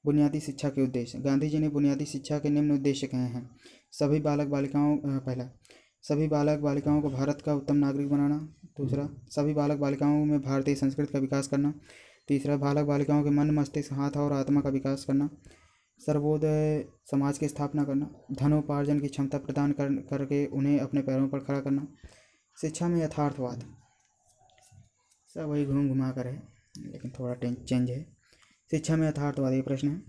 Speaker 1: बुनियादी शिक्षा के उद्देश्य। गांधी जी ने बुनियादी शिक्षा के निम्न उद्देश्य कहे हैं। सभी बालक बालिकाओं को भारत का उत्तम नागरिक बनाना। दूसरा, सभी बालक बालिकाओं में भारतीय संस्कृति का विकास करना। तीसरा, बालक बालिकाओं के मन, मस्तिष्क, हाथ और आत्मा का विकास करना। सर्वोदय समाज की स्थापना करना। धनोपार्जन की क्षमता प्रदान करके उन्हें अपने पैरों पर खड़ा करना। शिक्षा में यथार्थवाद। सब वही घूम घुमा कर है, लेकिन थोड़ा चेंज है। शिक्षा में यथार्थवाद, ये प्रश्न है।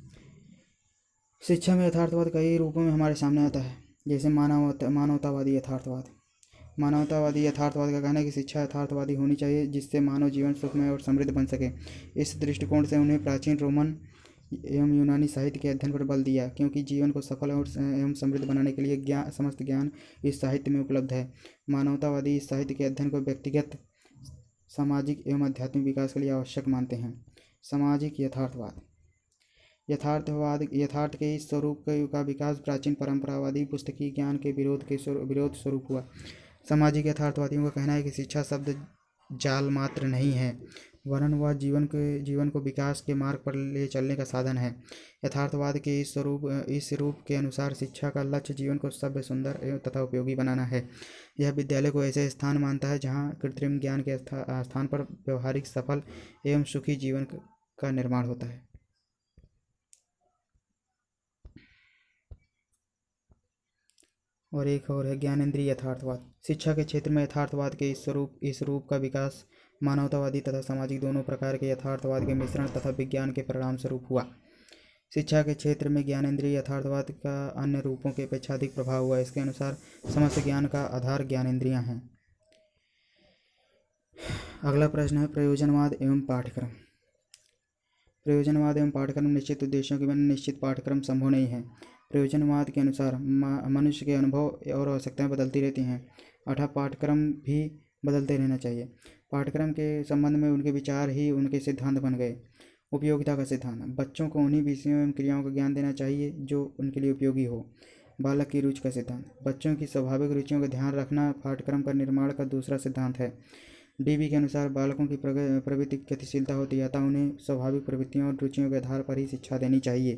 Speaker 1: शिक्षा में यथार्थवाद कई रूपों में हमारे सामने आता है, जैसे मानवतावादी यथार्थवाद। मानवतावादी यथार्थवाद का कहना है कि शिक्षा यथार्थवादी होनी चाहिए जिससे मानव जीवन सुखमय और समृद्ध बन सके। इस दृष्टिकोण से उन्हें प्राचीन रोमन एवं यूनानी साहित्य के अध्ययन पर बल दिया, क्योंकि जीवन को सफल और एवं समृद्ध बनाने के लिए समस्त ज्ञान इस साहित्य में उपलब्ध है। मानवतावादी इस साहित्य के अध्ययन को व्यक्तिगत, सामाजिक एवं आध्यात्मिक विकास के लिए आवश्यक मानते हैं। सामाजिक यथार्थवाद। यथार्थ के इस स्वरूप का विकास प्राचीन परंपरावादी पुस्तकीय ज्ञान के विरोध स्वरूप हुआ। सामाजिक यथार्थवादियों का कहना है कि शिक्षा शब्द जाल मात्र नहीं है, वरन वह जीवन को विकास के मार्ग पर ले चलने का साधन है। यथार्थवाद के इस रूप के अनुसार शिक्षा का लक्ष्य जीवन को सभ्य, सुंदर एवं तथा उपयोगी बनाना है। यह विद्यालय को ऐसे स्थान मानता है जहाँ कृत्रिम ज्ञान के स्थान पर व्यवहारिक, सफल एवं सुखी जीवन का निर्माण होता है। और एक और है ज्ञानेंद्रीय यथार्थवाद। शिक्षा के क्षेत्र में यथार्थवाद के इस रूप का विकास मानवतावादी तथा सामाजिक दोनों प्रकार के यथार्थवाद के मिश्रण तथा विज्ञान के परिणाम स्वरूप हुआ। शिक्षा के क्षेत्र में ज्ञानेंद्रीय यथार्थवाद का अन्य रूपों की अपेक्षा अधिक प्रभाव हुआ। इसके अनुसार समस्त ज्ञान का आधार ज्ञानेंद्रियां हैं। अगला प्रश्न है प्रयोजनवाद एवं पाठ्यक्रम। प्रयोजनवाद एवं पाठ्यक्रम निश्चित उद्देश्यों के बिना निश्चित पाठ्यक्रम संभव नहीं है। प्रयोजनवाद के अनुसार मनुष्य के अनुभव और आवश्यकताएं बदलती रहती हैं, अतः पाठ्यक्रम भी बदलते रहना चाहिए। पाठ्यक्रम के संबंध में उनके विचार ही उनके सिद्धांत बन गए। उपयोगिता का सिद्धांत। बच्चों को उन्हीं विषयों एवं क्रियाओं का ज्ञान देना चाहिए जो उनके लिए उपयोगी हो। बालक की रुचि का सिद्धांत। बच्चों की स्वाभाविक रुचियों का ध्यान रखना पाठ्यक्रम का निर्माण का दूसरा सिद्धांत है। डीबी के अनुसार बालकों की प्रवृत्ति गतिशीलता होती है, अतः उन्हें स्वाभाविक प्रवृत्तियों और रुचियों के आधार पर ही शिक्षा देनी चाहिए।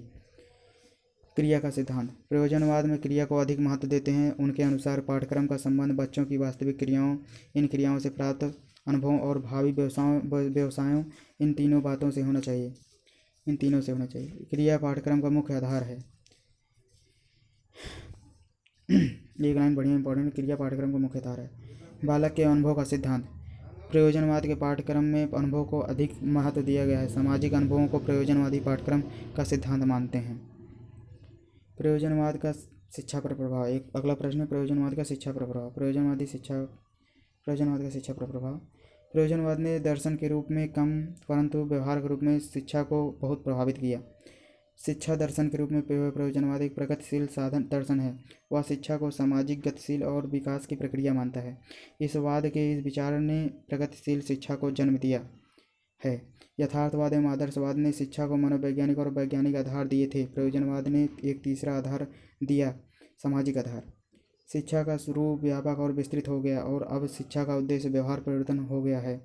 Speaker 1: क्रिया का सिद्धांत। प्रयोजनवाद में क्रिया को अधिक महत्व देते हैं। उनके अनुसार पाठ्यक्रम का संबंध बच्चों की वास्तविक क्रियाओं, इन क्रियाओं से प्राप्त अनुभवों और भावी व्यवसायों इन तीनों से होना चाहिए। क्रिया पाठ्यक्रम का मुख्य आधार है। एक लाइन बढ़िया इंपॉर्टेंट। क्रिया पाठ्यक्रम का मुख्य आधार है। बालक के अनुभव का सिद्धांत। प्रयोजनवाद के पाठ्यक्रम में अनुभव को अधिक महत्व दिया गया है। सामाजिक अनुभवों को प्रयोजनवादी पाठ्यक्रम का सिद्धांत मानते हैं। प्रयोजनवाद का शिक्षा पर प्रभाव। एक अगला प्रश्न है प्रयोजनवाद का शिक्षा पर प्रभाव। प्रयोजनवाद का शिक्षा पर प्रभाव। प्रयोजनवाद ने दर्शन के रूप में कम परंतु व्यवहार के रूप में शिक्षा को बहुत प्रभावित किया। शिक्षा दर्शन के रूप में प्रयोजनवाद एक प्रगतिशील साधन दर्शन है। वह शिक्षा को सामाजिक, गतिशील और विकास की प्रक्रिया मानता है। इस विचार ने प्रगतिशील शिक्षा को जन्म दिया है। यथार्थवाद एवं आदर्शवाद ने शिक्षा को मनोवैज्ञानिक और वैज्ञानिक आधार दिए थे। प्रयोजनवाद ने एक तीसरा आधार दिया, सामाजिक आधार। शिक्षा का स्वरूप व्यापक और विस्तृत हो गया और अब शिक्षा का उद्देश्य व्यवहार परिवर्तन हो गया है।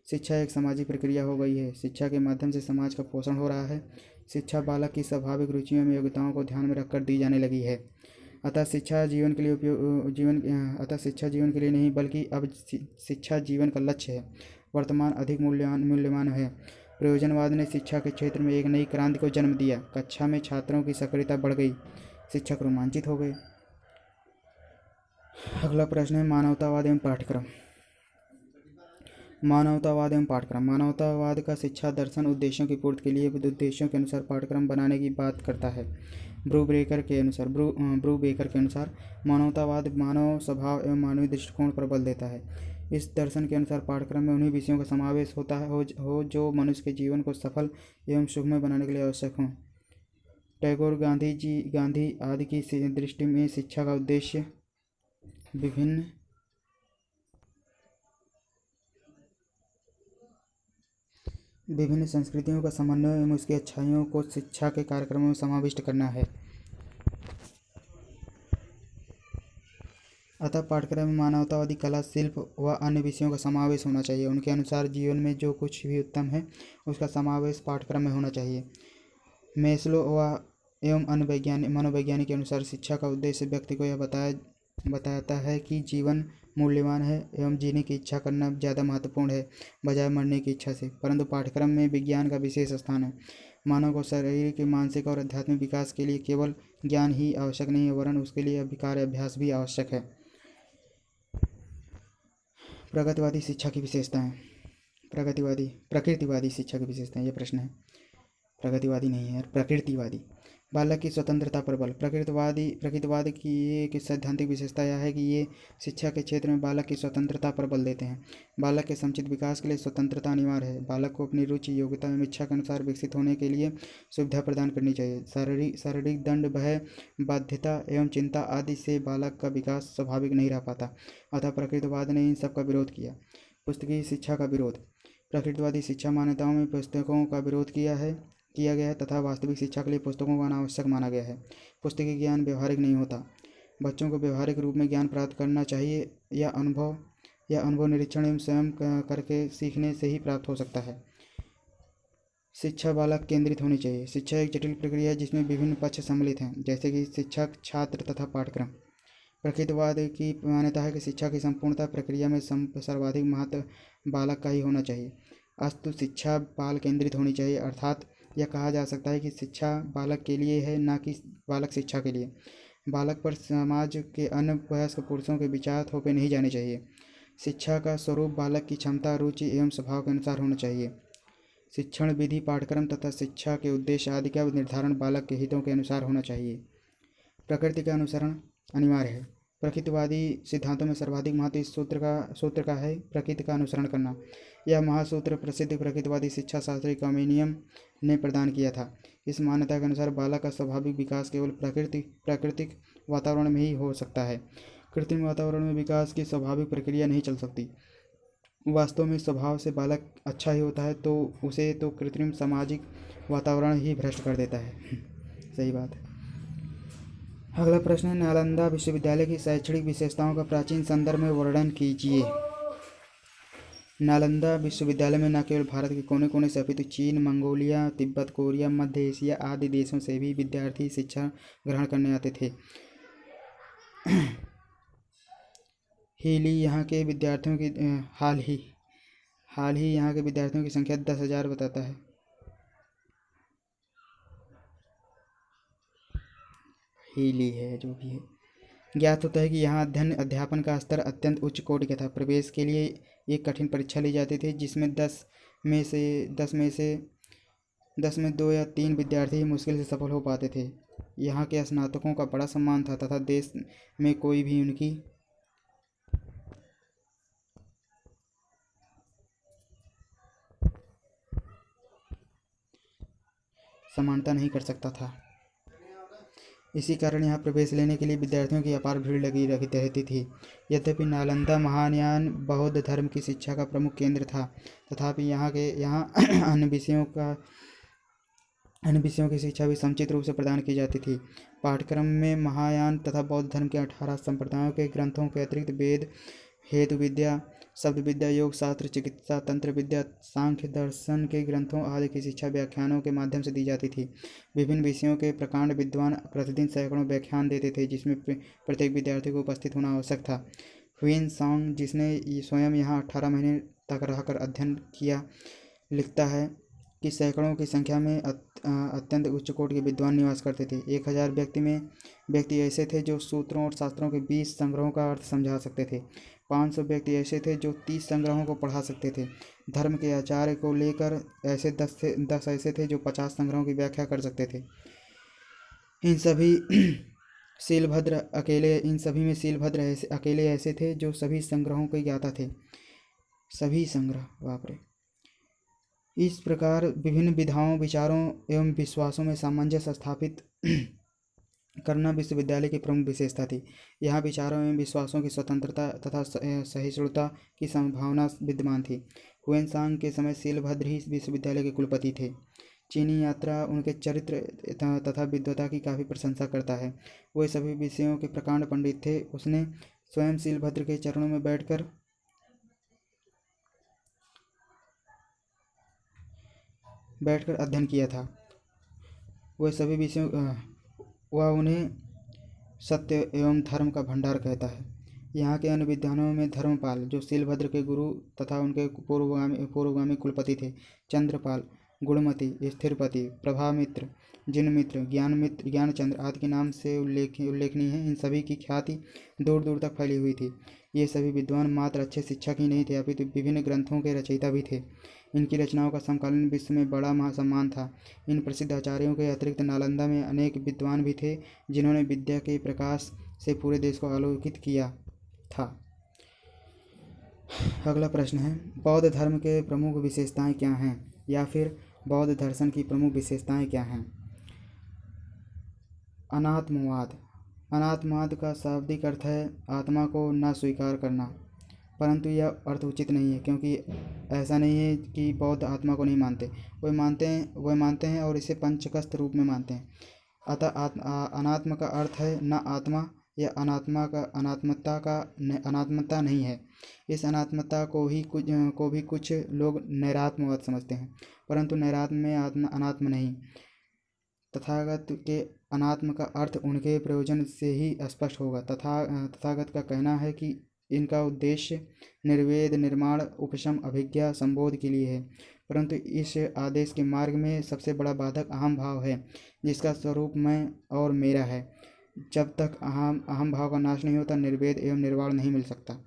Speaker 1: शिक्षा एक सामाजिक प्रक्रिया हो गई है। शिक्षा के माध्यम से समाज का पोषण हो रहा है। शिक्षा बालक की स्वाभाविक रुचियों में योग्यताओं को ध्यान में रखकर दी जाने लगी है। अतः शिक्षा जीवन के लिए नहीं बल्कि अब शिक्षा जीवन का लक्ष्य है। वर्तमान अधिक मूल्यवान है। प्रयोजनवाद ने शिक्षा के क्षेत्र में एक नई क्रांति को जन्म दिया। कक्षा में छात्रों की सक्रियता बढ़ गई, शिक्षक रोमांचित हो गए। अगला प्रश्न है मानवतावाद एवं पाठ्यक्रम। मानवतावाद का शिक्षा दर्शन उद्देश्यों की पूर्ति के लिए उद्देश्यों के अनुसार पाठ्यक्रम बनाने की बात करता है। ब्रू बेकर के अनुसार मानवतावाद मानव स्वभाव एवं मानवीय दृष्टिकोण पर बल देता है। इस दर्शन के अनुसार पाठ्यक्रम में उन्हीं विषयों का समावेश होता है हो जो मनुष्य के जीवन को सफल एवं सुखमय बनाने के लिए आवश्यक हों। टैगोर, गांधी आदि की दृष्टि में शिक्षा का उद्देश्य विभिन्न संस्कृतियों का समन्वय एवं उसकी अच्छाइयों को शिक्षा के कार्यक्रमों में समाविष्ट करना है। अतः पाठ्यक्रम में मानवतावादी, कला, शिल्प व अन्य विषयों का समावेश होना चाहिए। उनके अनुसार जीवन में जो कुछ भी उत्तम है उसका समावेश पाठ्यक्रम में होना चाहिए। मेस्लो एवं अन्य मनोवैज्ञानिक के अनुसार शिक्षा का उद्देश्य व्यक्ति को यह बताता है कि जीवन मूल्यवान है एवं जीने की इच्छा करना ज़्यादा महत्वपूर्ण है बजाय मरने की इच्छा से। परंतु पाठ्यक्रम में विज्ञान का विशेष स्थान है। मानव को शारीरिक, मानसिक और आध्यात्मिक विकास के लिए केवल ज्ञान ही आवश्यक नहीं है, वरन उसके लिए कार्य अभ्यास भी आवश्यक है। प्रगतिवादी शिक्षा की विशेषताएं। प्रकृतिवादी शिक्षा की विशेषताएं, ये प्रश्न है। प्रगतिवादी नहीं है, प्रकृतिवादी। बालक की स्वतंत्रता पर बल। प्रकृतिवाद की एक सैद्धांतिक विशेषता यह है कि ये शिक्षा के क्षेत्र में बालक की स्वतंत्रता पर बल देते हैं। बालक के समुचित विकास के लिए स्वतंत्रता अनिवार्य है। बालक को अपनी रुचि, योग्यता एवं इच्छा के अनुसार विकसित होने के लिए सुविधा प्रदान करनी चाहिए। शारीरिक दंड, भय, बाध्यता एवं चिंता आदि से बालक का विकास स्वाभाविक नहीं रह पाता। अतः प्रकृतिवाद ने इन सब का विरोध किया। पुस्तकीय शिक्षा का विरोध। प्रकृतिवादी शिक्षा मान्यताओं में पुस्तकों का विरोध किया गया है तथा वास्तविक शिक्षा के लिए पुस्तकों को अनावश्यक माना गया है। पुस्तकीय ज्ञान व्यवहारिक नहीं होता। बच्चों को व्यवहारिक रूप में ज्ञान प्राप्त करना चाहिए। यह अनुभव, निरीक्षण एवं स्वयं करके सीखने से ही प्राप्त हो सकता है। शिक्षा बालक केंद्रित होनी चाहिए। शिक्षा एक जटिल प्रक्रिया है जिसमें विभिन्न पक्ष सम्मिलित हैं, जैसे कि शिक्षक, छात्र तथा पाठ्यक्रम। प्रकृतिवाद की मान्यता है कि शिक्षा की संपूर्णता प्रक्रिया में सर्वाधिक महत्व बालक का ही होना चाहिए। अस्तु शिक्षा बाल केंद्रित होनी चाहिए, अर्थात यह कहा जा सकता है कि शिक्षा बालक के लिए है, न कि बालक शिक्षा के लिए। बालक पर समाज के अन्य वयस्क पुरुषों के विचार थोपे नहीं जाने चाहिए। शिक्षा का स्वरूप बालक की क्षमता, रुचि एवं स्वभाव के अनुसार होना चाहिए। शिक्षण विधि, पाठ्यक्रम तथा शिक्षा के उद्देश्य आदि का निर्धारण बालक के हितों के अनुसार होना चाहिए। प्रकृति का अनुसरण अनिवार्य है। प्रकृतिवादी सिद्धांतों में सर्वाधिक महत्व इस सूत्र का है, प्रकृति का अनुसरण करना। यह महासूत्र प्रसिद्ध प्रकृतिवादी शिक्षा शास्त्री कॉमेनियम ने प्रदान किया था। इस मान्यता के अनुसार बालक का स्वाभाविक विकास केवल प्राकृतिक वातावरण में ही हो सकता है। कृत्रिम वातावरण में विकास की स्वाभाविक प्रक्रिया नहीं चल सकती। वास्तव में स्वभाव से बालक अच्छा ही होता है तो उसे तो कृत्रिम सामाजिक वातावरण ही भ्रष्ट कर देता है। सही बात है। अगला प्रश्न है, नालंदा विश्वविद्यालय की शैक्षणिक विशेषताओं का प्राचीन संदर्भ में वर्णन कीजिए। नालंदा विश्वविद्यालय में न केवल भारत के कोने कोने से अपितु चीन, मंगोलिया, तिब्बत, कोरिया, मध्य एशिया आदि देशों से भी विद्यार्थी शिक्षा ग्रहण करने आते थे। हाल ही यहाँ के विद्यार्थियों की संख्या 10,000 बताता है। हीली है जो भी है। ज्ञात होता है कि यहाँ अध्यापन का स्तर अत्यंत उच्च कोटि का था। प्रवेश के लिए एक कठिन परीक्षा ली जाती थी जिसमें 10 में 2 या 3 विद्यार्थी ही मुश्किल से सफल हो पाते थे। यहाँ के स्नातकों का बड़ा सम्मान था तथा देश में कोई भी उनकी समानता नहीं कर सकता था। इसी कारण यहाँ प्रवेश लेने के लिए विद्यार्थियों की अपार भीड़ लगी रहती थी। यद्यपि नालंदा महायान बौद्ध धर्म की शिक्षा का प्रमुख केंद्र था, तथापि यहाँ अन्य विषयों की शिक्षा भी समुचित रूप से प्रदान की जाती थी। पाठ्यक्रम में महायान तथा बौद्ध धर्म के 18 संप्रदायों के ग्रंथों के अतिरिक्त वेद, हेतु विद्या, शब्द विद्या, योग शास्त्र, चिकित्सा, तंत्र विद्या, सांख्य दर्शन के ग्रंथों आदि की शिक्षा व्याख्यानों के माध्यम से दी जाती थी। विभिन्न विषयों के प्रकांड विद्वान प्रतिदिन सैकड़ों व्याख्यान देते थे जिसमें प्रत्येक विद्यार्थी को उपस्थित होना आवश्यक था। ह्वेन सांग, जिसने स्वयं यहाँ 18 महीने तक रहकर अध्ययन किया, लिखता है कि सैकड़ों की संख्या में अत्यंत उच्च कोटि के विद्वान निवास करते थे। 1000 व्यक्ति ऐसे थे जो सूत्रों और शास्त्रों के 20 संग्रहों का अर्थ समझा सकते थे। 500 व्यक्ति ऐसे थे जो 30 संग्रहों को पढ़ा सकते थे। धर्म के आचार्य को लेकर ऐसे 10 ऐसे थे जो 50 संग्रहों की व्याख्या कर सकते थे। इन सभी शीलभद्र अकेले, इन सभी में शीलभद्र अकेले ऐसे थे जो सभी संग्रहों के ज्ञाता थे। सभी संग्रह, बाप रे। इस प्रकार विभिन्न विधाओं, विचारों एवं विश्वासों में सामंजस्य स्थापित करना विश्वविद्यालय की प्रमुख विशेषता थी। यहाँ विचारों एवं विश्वासों की स्वतंत्रता तथा सहिष्णुता की संभावना विद्यमान थी। हुएनसांग के समय शीलभद्र ही विश्वविद्यालय के कुलपति थे। चीनी यात्रा उनके चरित्र तथा विद्वता की काफ़ी प्रशंसा करता है। वे सभी विषयों के प्रकांड पंडित थे। उसने स्वयं शीलभद्र के चरणों में बैठकर अध्ययन किया था। वह सभी विषयों वह उन्हें सत्य एवं धर्म का भंडार कहता है। यहाँ के अन्य विद्वानों में धर्मपाल, जो शीलभद्र के गुरु तथा उनके पूर्वगामी कुलपति थे, चंद्रपाल, गुणमती, स्थिरपति, प्रभामित्र, जिनमित्र, ज्ञानचंद्र आदि के नाम से उल्लेखनीय है। इन सभी की ख्याति दूर दूर तक फैली हुई थी। ये सभी विद्वान मात्र अच्छे शिक्षक ही नहीं थे, अपितु विभिन्न ग्रंथों के रचयिता भी थे। इनकी रचनाओं का समकालीन विश्व में बड़ा सम्मान था। इन प्रसिद्ध आचार्यों के अतिरिक्त नालंदा में अनेक विद्वान भी थे, जिन्होंने विद्या के प्रकाश से पूरे देश को आलोकित किया था। अगला प्रश्न है, बौद्ध धर्म के प्रमुख विशेषताएं क्या हैं, या फिर बौद्ध दर्शन की प्रमुख विशेषताएं क्या हैं? अनात्मवाद। अनात्मवाद का शाब्दिक अर्थ है आत्मा को न स्वीकार करना, परंतु यह अर्थ उचित नहीं है, क्योंकि ऐसा नहीं है कि बौद्ध आत्मा को नहीं मानते। वे मानते हैं और इसे पंचकस्थ रूप में मानते हैं। अतः अनात्म का अर्थ है न आत्मा या अनात्मता नहीं है। इस अनात्मता को भी कुछ लोग नैरात्मवाद समझते हैं, परंतु नैरात्म में अनात्म नहीं। तथागत के अनात्म का अर्थ उनके प्रयोजन से ही स्पष्ट होगा। तथागत का कहना है कि इनका उद्देश्य निर्वेद, निर्माण, उपशम, अभिज्ञा, संबोध के लिए है, परंतु इस आदेश के मार्ग में सबसे बड़ा बाधक अहम भाव है, जिसका स्वरूप मैं और मेरा है। जब तक अहम भाव का नाश नहीं होता, निर्वेद एवं निर्वाण नहीं मिल सकता।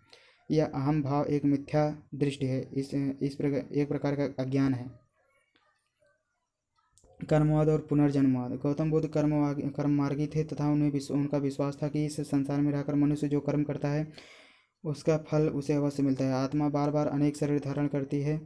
Speaker 1: यह अहम भाव एक मिथ्या दृष्टि है, एक प्रकार का अज्ञान है। कर्मवाद और पुनर्जन्मवाद। गौतम बुद्ध कर्म मार्गी थे तथा उनका विश्वास था कि इस संसार में रहकर मनुष्य जो कर्म करता है उसका फल उसे अवश्य मिलता है। आत्मा बार बार अनेक शरीर धारण करती है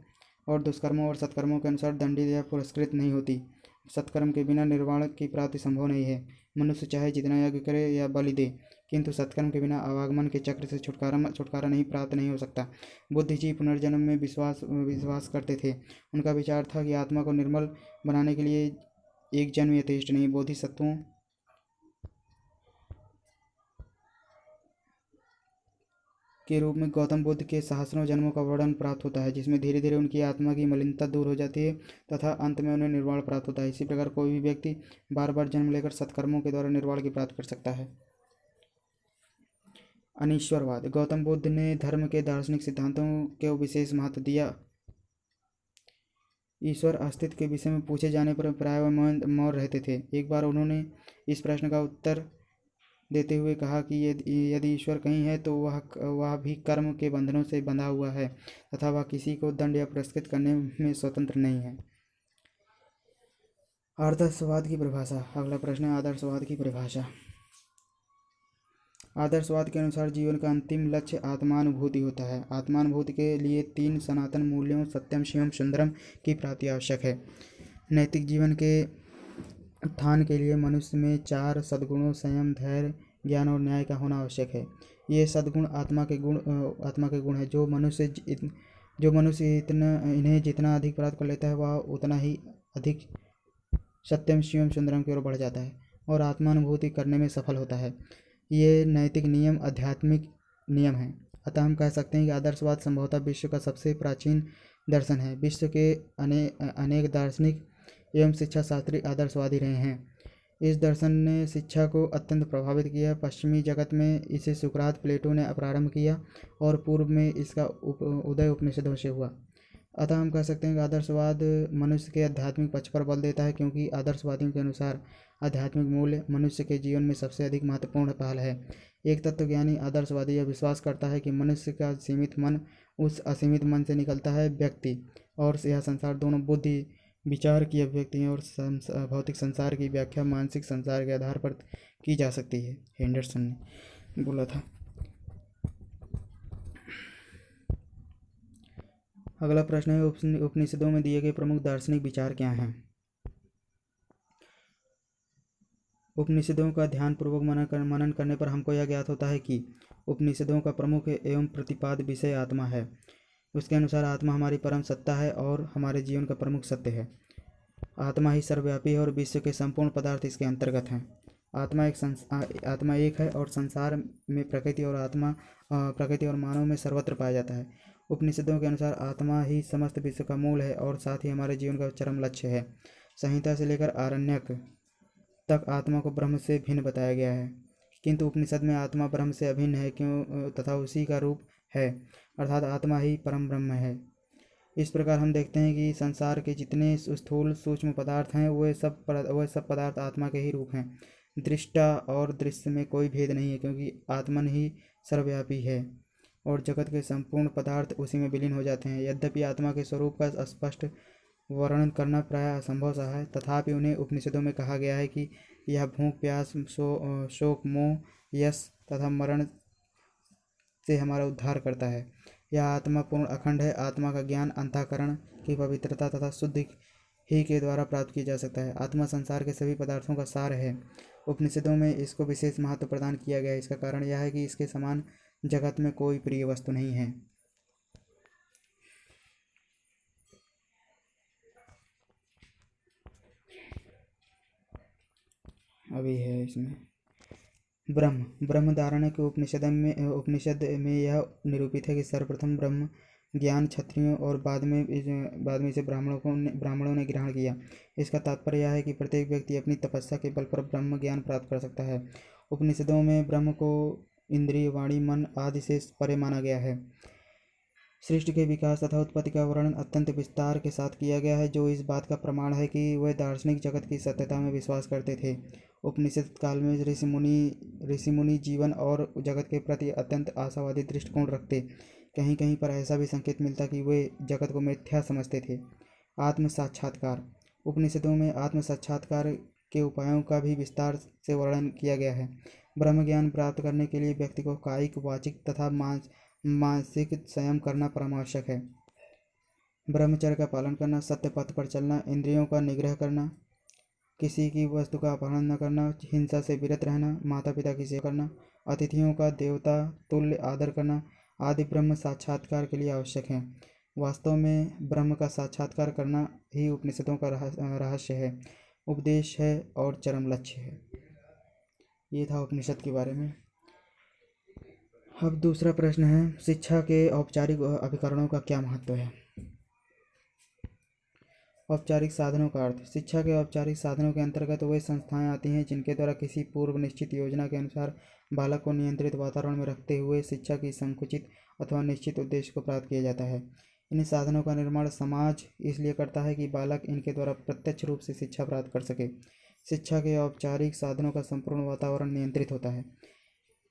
Speaker 1: और दुष्कर्मों और सत्कर्मों के अनुसार दंडित या पुरस्कृत नहीं होती। सत्कर्म के बिना निर्वाण की प्राप्ति संभव नहीं है। मनुष्य चाहे जितना यज्ञ करे या बलि दे, किंतु सत्कर्म के बिना आवागमन के चक्र से छुटकारा नहीं प्राप्त नहीं हो सकता। बुद्ध जी पुनर्जन्म में विश्वास करते थे। उनका विचार था कि आत्मा को निर्मल बनाने के लिए एक जन्म यथेष्ट नहीं, बोधिसत्वों के रूप में गौतम बुद्ध के सहस्रों जन्मों का वर्णन प्राप्त होता है, जिसमें धीरे धीरे उनकी आत्मा की मलिनता दूर हो जाती है तथा अंत में उन्हें निर्वाण प्राप्त होता है। इसी प्रकार कोई भी व्यक्ति बार बार जन्म लेकर सत्कर्मों के द्वारा निर्वाण की प्राप्त कर सकता है। अनीश्वरवाद। गौतम बुद्ध ने धर्म के दार्शनिक सिद्धांतों को विशेष महत्व दिया। ईश्वर अस्तित्व के विषय में पूछे जाने पर प्राय मौन रहते थे। एक बार उन्होंने इस प्रश्न का उत्तर देते हुए कहा कि यदि ईश्वर कहीं है तो वह भी कर्म के बंधनों से बंधा हुआ है तथा वह किसी को दंड या पुरस्कृत करने में स्वतंत्र नहीं है। आदर्शवाद की परिभाषा। अगला प्रश्न है, आदर्शवाद की परिभाषा। आदर्शवाद के अनुसार जीवन का अंतिम लक्ष्य आत्मानुभूति होता है। आत्मानुभूति के लिए 3 सनातन मूल्यों सत्यम, शिवम, सुंदरम की प्राप्ति आवश्यक है। नैतिक जीवन के उत्थान के लिए मनुष्य में 4 सद्गुणों संयम, धैर्य, ज्ञान और न्याय का होना आवश्यक है। ये सद्गुण आत्मा के गुण है। जो मनुष्य इन्हें जितना अधिक प्राप्त कर लेता है वह उतना ही अधिक सत्यम, शिवम, सुंदरम की ओर बढ़ जाता है और आत्मानुभूति करने में सफल होता है। ये नैतिक नियम आध्यात्मिक नियम हैं। अतः हम कह सकते हैं कि आदर्शवाद संभवतः विश्व का सबसे प्राचीन दर्शन है। विश्व के अनेक दार्शनिक एवं शिक्षा शास्त्री आदर्शवादी रहे हैं। इस दर्शन ने शिक्षा को अत्यंत प्रभावित किया। पश्चिमी जगत में इसे सुकरात, प्लेटो ने प्रारंभ किया और पूर्व में इसका उदय उपनिषदों से हुआ। अतः हम कह सकते हैं कि आदर्शवाद मनुष्य के आध्यात्मिक पक्ष पर बल देता है, क्योंकि आदर्शवादियों के अनुसार आध्यात्मिक मूल्य मनुष्य के जीवन में सबसे अधिक महत्वपूर्ण पहल है। एक तत्वज्ञानी आदर्शवादी यह विश्वास करता है कि मनुष्य का सीमित मन उस असीमित मन से निकलता है। व्यक्ति और यह संसार दोनों बुद्धि विचार की अभिव्यक्ति हैं और भौतिक संसार की व्याख्या मानसिक संसार के आधार पर की जा सकती है, हेंडरसन ने बोला था। अगला प्रश्न है, उपनिषदों में दिए गए प्रमुख दार्शनिक विचार क्या हैं? उपनिषदों का ध्यानपूर्वक मनन करने पर हमको यह ज्ञात होता है कि उपनिषदों का प्रमुख एवं प्रतिपाद्य विषय आत्मा है। उसके अनुसार आत्मा हमारी परम सत्ता है और हमारे जीवन का प्रमुख सत्य है। आत्मा ही सर्वव्यापी है और विश्व के संपूर्ण पदार्थ इसके अंतर्गत हैं। आत्मा एक है और संसार में प्रकृति और मानव में सर्वत्र पाया जाता है। उपनिषदों के अनुसार आत्मा ही समस्त विश्व का मूल है और साथ ही हमारे जीवन का चरम लक्ष्य है। संहिता से लेकर आरण्यक तक आत्मा को ब्रह्म से भिन्न बताया गया है, किंतु उपनिषद में आत्मा ब्रह्म से अभिन्न है क्यों तथा उसी का रूप है, अर्थात आत्मा ही परम ब्रह्म है। इस प्रकार हम देखते हैं कि संसार के जितने स्थूल सूक्ष्म पदार्थ हैं वह सब पदार्थ आत्मा के ही रूप हैं। दृष्टा और दृश्य में कोई भेद नहीं है, क्योंकि आत्मन ही सर्वव्यापी है और जगत के संपूर्ण पदार्थ उसी में विलीन हो जाते हैं। यद्यपि आत्मा के स्वरूप का स्पष्ट वर्णन करना प्राय असंभव सा है, तथापि उन्हें उपनिषदों में कहा गया है कि यह भूख, प्यास, शोक, मोह, यश तथा मरण से हमारा उद्धार करता है। यह आत्मा पूर्ण अखंड है। आत्मा का ज्ञान अंतःकरण की पवित्रता तथा शुद्धि ही के द्वारा प्राप्त किया जा सकता है। आत्मा संसार के सभी पदार्थों का सार है। उपनिषदों में इसको विशेष महत्व प्रदान किया गया है। इसका कारण यह है कि इसके समान जगत में कोई प्रिय वस्तु नहीं है। अभी है इसमें ब्रह्म धारणा के उपनिषद में यह निरूपित है कि सर्वप्रथम ब्रह्म ज्ञान क्षत्रियों और बाद में इसे ब्राह्मणों ने ग्रहण किया। इसका तात्पर्य यह है कि प्रत्येक व्यक्ति अपनी तपस्या के बल पर ब्रह्म ज्ञान प्राप्त कर सकता है। उपनिषदों में ब्रह्म को इंद्रिय, वाणी, मन आदि से परे माना गया है। सृष्टि के विकास तथा उत्पत्ति का वर्णन अत्यंत विस्तार के साथ किया गया है, जो इस बात का प्रमाण है कि वह दार्शनिक जगत की सत्यता में विश्वास करते थे। उपनिषद काल में ऋषि मुनि जीवन और जगत के प्रति अत्यंत आशावादी दृष्टिकोण रखते। कहीं कहीं पर ऐसा भी संकेत मिलता कि वे जगत को मिथ्या समझते थे। आत्म साक्षात्कार। उपनिषदों में आत्म साक्षात्कार के उपायों का भी विस्तार से वर्णन किया गया है। ब्रह्म ज्ञान प्राप्त करने के लिए व्यक्ति को कायिक, वाचिक तथा मानसिक संयम करना परमावश्यक है। ब्रह्मचर्य का पालन करना, सत्य पथ पर चलना, इंद्रियों का निग्रह करना, किसी की वस्तु का अपहरण न करना, हिंसा से विरत रहना, माता पिता की सेवा करना, अतिथियों का देवता तुल्य आदर करना आदि ब्रह्म साक्षात्कार के लिए आवश्यक है। वास्तव में ब्रह्म का साक्षात्कार करना ही उपनिषदों का रहस्य है, उपदेश है और चरम लक्ष्य है। ये था उपनिषद के बारे में। अब दूसरा प्रश्न है, शिक्षा के औपचारिक अभिकरणों का क्या महत्व है? औपचारिक साधनों का अर्थ। शिक्षा के औपचारिक साधनों के अंतर्गत वे संस्थाएं आती हैं जिनके द्वारा किसी पूर्व निश्चित योजना के अनुसार बालक को नियंत्रित वातावरण में रखते हुए शिक्षा की संकुचित अथवा निश्चित उद्देश्य को प्राप्त किया जाता है। इन साधनों का निर्माण समाज इसलिए करता है कि बालक इनके द्वारा प्रत्यक्ष रूप से शिक्षा प्राप्त कर सके। शिक्षा के औपचारिक साधनों का संपूर्ण वातावरण नियंत्रित होता है।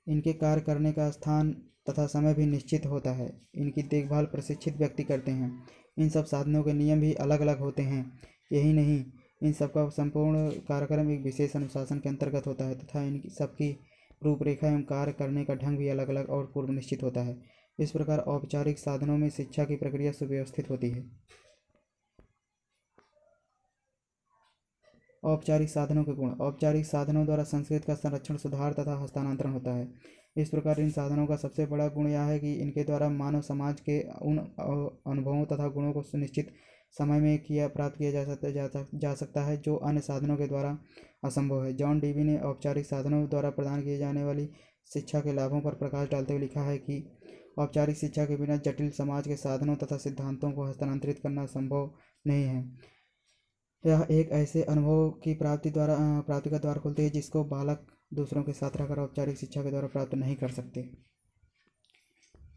Speaker 1: इनके कार्य करने का स्थान तथा समय भी निश्चित होता है। इनकी देखभाल प्रशिक्षित व्यक्ति करते हैं। इन सब साधनों के नियम भी अलग अलग होते हैं। यही नहीं, इन सबका संपूर्ण कार्यक्रम एक विशेष अनुशासन के अंतर्गत होता है तथा इन सबकी रूपरेखा एवं कार्य करने का ढंग भी अलग अलग और पूर्व निश्चित होता है। इस प्रकार औपचारिक साधनों में शिक्षा की प्रक्रिया सुव्यवस्थित होती है। औपचारिक साधनों के गुण। औपचारिक साधनों द्वारा संस्कृत का संरक्षण, सुधार तथा हस्तांतरण होता है। इस प्रकार इन साधनों का सबसे बड़ा गुण यह है कि इनके द्वारा मानव समाज के उन अनुभवों तथा गुणों को सुनिश्चित समय में प्राप्त किया जा सकता है जो अन्य साधनों के द्वारा असंभव है। जॉन डीवी ने औपचारिक साधनों द्वारा प्रदान किए जाने वाली शिक्षा के लाभों पर प्रकाश डालते हुए लिखा है कि औपचारिक शिक्षा के बिना जटिल समाज के साधनों तथा सिद्धांतों को हस्तांतरित करना संभव नहीं है। यह एक ऐसे अनुभव की प्राप्ति का द्वार खोलती है जिसको बालक दूसरों के साथ रहकर औपचारिक शिक्षा के द्वारा प्राप्त नहीं कर सकते।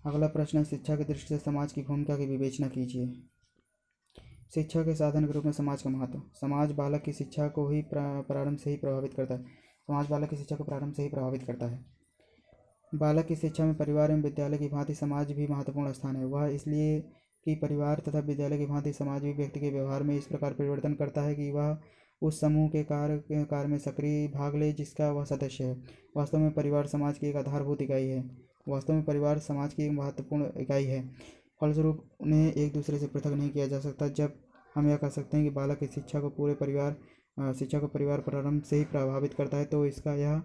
Speaker 1: अगला प्रश्न, शिक्षा की दृष्टि से समाज की भूमिका की विवेचना कीजिए। शिक्षा के साधन के रूप में समाज का महत्व। समाज बालक की शिक्षा को ही प्रारंभ से ही प्रभावित करता है। समाज बालक की शिक्षा को प्रारंभ से ही प्रभावित करता है। बालक की शिक्षा में परिवार एवं विद्यालय की भांति समाज भी महत्वपूर्ण स्थान है। वह इसलिए कि परिवार तथा विद्यालय की भांति समाज भी व्यक्ति के व्यवहार में इस प्रकार परिवर्तन करता है कि वह उस समूह के कार्य में सक्रिय भाग ले जिसका वह सदस्य है। वास्तव में परिवार समाज की एक आधारभूत इकाई है। फलस्वरूप उन्हें एक दूसरे से पृथक नहीं किया जा सकता। जब हम यह कह सकते हैं कि बालक की शिक्षा को परिवार प्रारंभ से ही प्रभावित करता है, तो इसका यह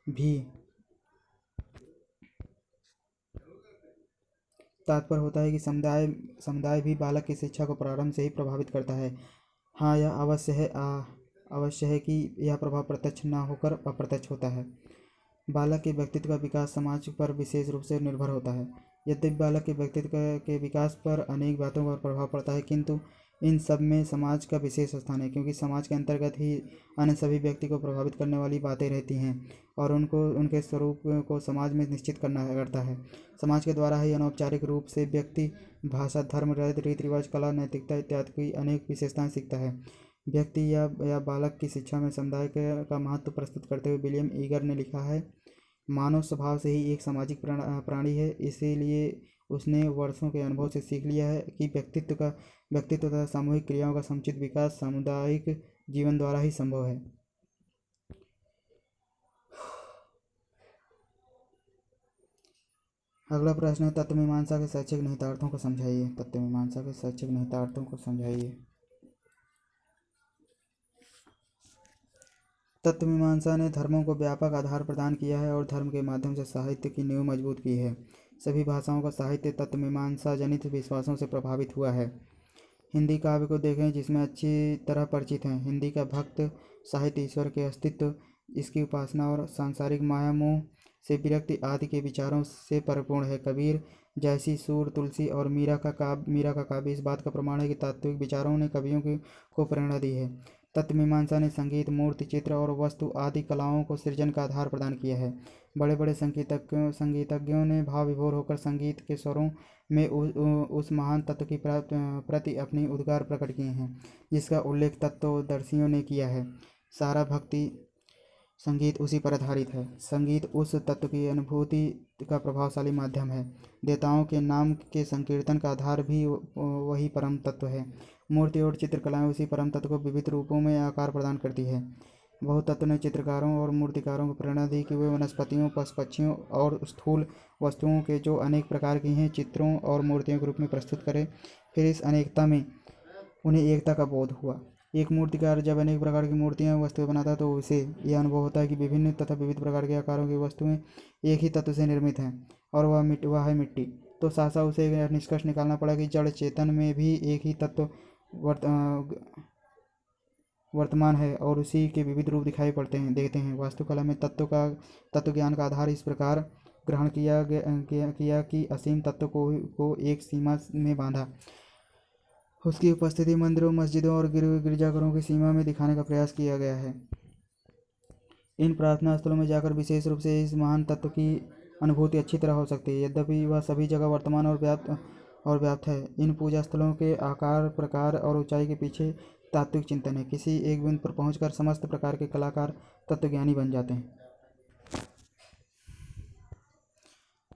Speaker 1: भी तात्पर्य होता है कि समुदाय भी बालक की शिक्षा को प्रारंभ से ही प्रभावित करता है। हाँ, यह अवश्य है कि यह प्रभाव प्रत्यक्ष न होकर अप्रत्यक्ष होता है। बालक के व्यक्तित्व का विकास समाज पर विशेष रूप से निर्भर होता है। यद्यपि बालक के व्यक्तित्व के विकास पर अनेक बातों का प्रभाव पड़ता है, किंतु इन सब में समाज का विशेष स्थान है, क्योंकि समाज के अंतर्गत ही अन्य सभी व्यक्ति को प्रभावित करने वाली बातें रहती हैं और उनके स्वरूप को समाज में निश्चित करता है। समाज के द्वारा ही अनौपचारिक रूप से व्यक्ति भाषा, धर्म, रीति रिवाज, कला, नैतिकता इत्यादि की अनेक विशेषताएं सीखता है। व्यक्ति या बालक की शिक्षा में समुदाय का महत्व प्रस्तुत करते हुए विलियम ईगर ने लिखा है, मानव स्वभाव से ही एक सामाजिक प्राणी है, इसीलिए उसने वर्षों के अनुभव से सीख लिया है कि व्यक्तित्व तथा सामूहिक क्रियाओं का समुचित विकास सामुदायिक जीवन द्वारा ही संभव है। अगला प्रश्न है, तत्वमीमांसा के शैक्षिक निहितार्थों को समझाइए। तत्वमीमांसा ने धर्मों को व्यापक आधार प्रदान किया है और धर्म के माध्यम से साहित्य की नींव मजबूत की है। सभी भाषाओं का साहित्य तत्वमीमांसा जनित विश्वासों से प्रभावित हुआ है। हिंदी काव्य को देखें, जिसमें अच्छी तरह परिचित हैं। हिंदी का भक्त साहित्य ईश्वर के अस्तित्व, इसकी उपासना और सांसारिक माया मोह से विरक्ति आदि के विचारों से परिपूर्ण है। कबीर जैसी, सूर, तुलसी और मीरा का काव्य इस बात का प्रमाण है कि तात्विक विचारों ने कवियों को प्रेरणा दी है। तत्वमीमांसा ने संगीत, मूर्ति, चित्र और वस्तु आदि कलाओं को सृजन का आधार प्रदान किया है। बड़े बड़े संगीतज्ञों ने भाव विभोर होकर संगीत के स्वरों में उस महान तत्व की प्रति अपनी उद्गार प्रकट किए हैं, जिसका उल्लेख तत्वदर्शियों ने किया है। सारा भक्ति संगीत उसी पर आधारित है। संगीत उस तत्व की अनुभूति का प्रभावशाली माध्यम है। देवताओं के नाम के संकीर्तन का आधार भी वही परम तत्व है। मूर्ति और चित्रकलाएं उसी परम तत्व को विविध रूपों में आकार प्रदान करती है। बहुतत्व ने चित्रकारों और मूर्तिकारों को प्रेरणा दी कि वे वनस्पतियों, पशु पक्षियों और स्थूल वस्तुओं के जो अनेक प्रकार की हैं, चित्रों और मूर्तियों के रूप में प्रस्तुत करें। फिर इस अनेकता में उन्हें एकता का बोध हुआ। एक मूर्तिकार जब अनेक प्रकार की मूर्तियां वस्तुएं बनाता है, तो उसे यह अनुभव होता है कि विभिन्न तथा विविध प्रकार के आकारों की वस्तुएं एक ही तत्व से निर्मित हैं, और वह है मिट्टी। तो सहसा उसे यह निष्कर्ष निकालना पड़ा कि जड़ चेतन में भी एक ही तत्व वर्तमान है और उसी के विविध रूप दिखाई देते हैं। वास्तुकला में तत्व ज्ञान का आधार इस प्रकार ग्रहण किया कि असीम तत्व को एक सीमा में बांधा। उसकी उपस्थिति मंदिरों, मस्जिदों और गिरजाघरों की सीमा में दिखाने का प्रयास किया गया है। इन प्रार्थना स्थलों में जाकर विशेष रूप से इस महान तत्व की अनुभूति अच्छी तरह हो सकती है, यद्यपि वह सभी जगह वर्तमान और व्याप्त है। इन पूजा स्थलों के आकार, प्रकार और ऊंचाई के पीछे तात्विक चिंतन है। किसी एक बिंदु पर पहुंचकर समस्त प्रकार के कलाकार तत्वज्ञानी बन जाते हैं।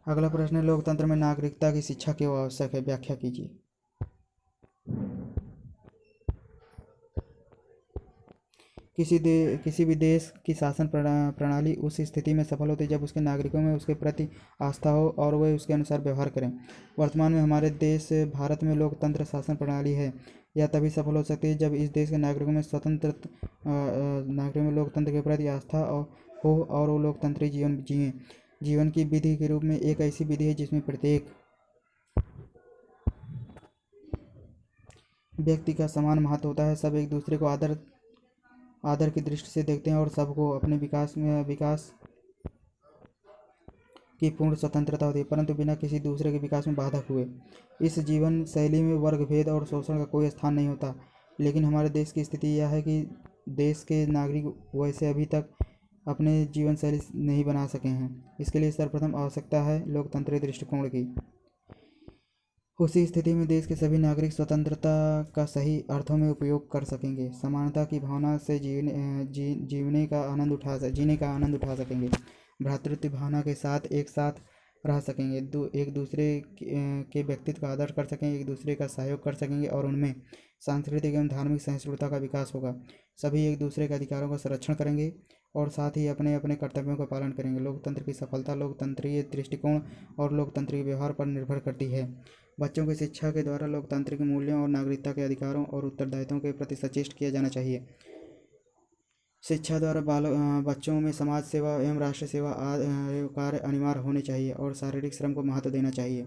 Speaker 1: अगला प्रश्न है, लोकतंत्र में नागरिकता की शिक्षा क्यों आवश्यक है? व्याख्या कीजिए। किसी भी देश की शासन प्रणाली उस स्थिति में सफल होती है जब उसके नागरिकों में उसके प्रति आस्था हो और वे उसके अनुसार व्यवहार करें। वर्तमान में हमारे देश भारत में लोकतंत्र शासन प्रणाली है। यह तभी सफल हो सकती है जब इस देश के नागरिकों में लोकतंत्र के प्रति आस्था हो और वो लोकतंत्री जीवन जिएं। जीवन की विधि के रूप में एक ऐसी विधि है जिसमें प्रत्येक व्यक्ति का समान महत्व होता है। सब एक दूसरे को आदर की दृष्टि से देखते हैं और सबको अपने विकास की पूर्ण स्वतंत्रता होती है, परंतु बिना किसी दूसरे के विकास में बाधक हुए। इस जीवन शैली में वर्ग भेद और शोषण का कोई स्थान नहीं होता। लेकिन हमारे देश की स्थिति यह है कि देश के नागरिक वैसे अभी तक अपने जीवन शैली नहीं बना सके हैं। इसके लिए सर्वप्रथम आवश्यकता है लोकतंत्री दृष्टिकोण की। उसी स्थिति में देश के सभी नागरिक स्वतंत्रता का सही अर्थों में उपयोग कर सकेंगे, समानता की भावना से जीने का आनंद उठा सकेंगे, भ्रातृत्व भावना के साथ एक साथ रह सकेंगे, एक दूसरे के व्यक्तित्व का आदर कर सकेंगे, एक दूसरे का सहयोग कर सकेंगे और उनमें सांस्कृतिक एवं धार्मिक सहिष्णुता का विकास होगा। सभी एक दूसरे के अधिकारों का संरक्षण करेंगे और साथ ही अपने अपने कर्तव्यों का पालन करेंगे। लोकतंत्र की सफलता लोकतंत्रीय दृष्टिकोण और लोकतंत्रीय व्यवहार पर निर्भर करती है। बच्चों की शिक्षा के द्वारा लोकतांत्रिक मूल्यों और नागरिकता के अधिकारों और उत्तरदायित्वों के प्रति सचेत किया जाना चाहिए। शिक्षा द्वारा बच्चों में समाज सेवा एवं राष्ट्र सेवा आदि कार्य अनिवार्य होने चाहिए और शारीरिक श्रम को महत्व देना चाहिए।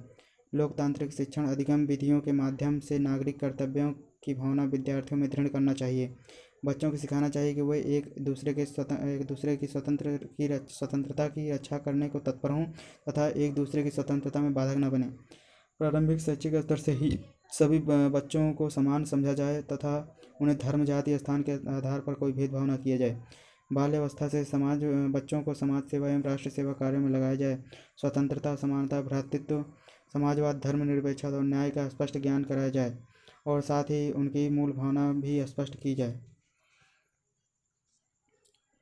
Speaker 1: लोकतांत्रिक शिक्षण अधिगम विधियों के माध्यम से नागरिक कर्तव्यों की भावना विद्यार्थियों में दृढ़ करना चाहिए। बच्चों को सिखाना चाहिए कि वे एक दूसरे की स्वतंत्रता की रक्षा करने को तत्पर हों तथा एक दूसरे की स्वतंत्रता में बाधक न बने। प्रारंभिक शैक्षिक स्तर से ही सभी बच्चों को समान समझा जाए तथा उन्हें धर्म जाति स्थान के आधार पर कोई भेदभाव न किया जाए। बाल्यावस्था से बच्चों को समाज सेवा एवं राष्ट्र सेवा कार्यों में लगाया जाए। स्वतंत्रता, समानता, भ्रातृत्व, समाजवाद, धर्मनिरपेक्षता और न्याय का स्पष्ट ज्ञान कराया जाए और साथ ही उनकी मूल भावना भी स्पष्ट की जाए।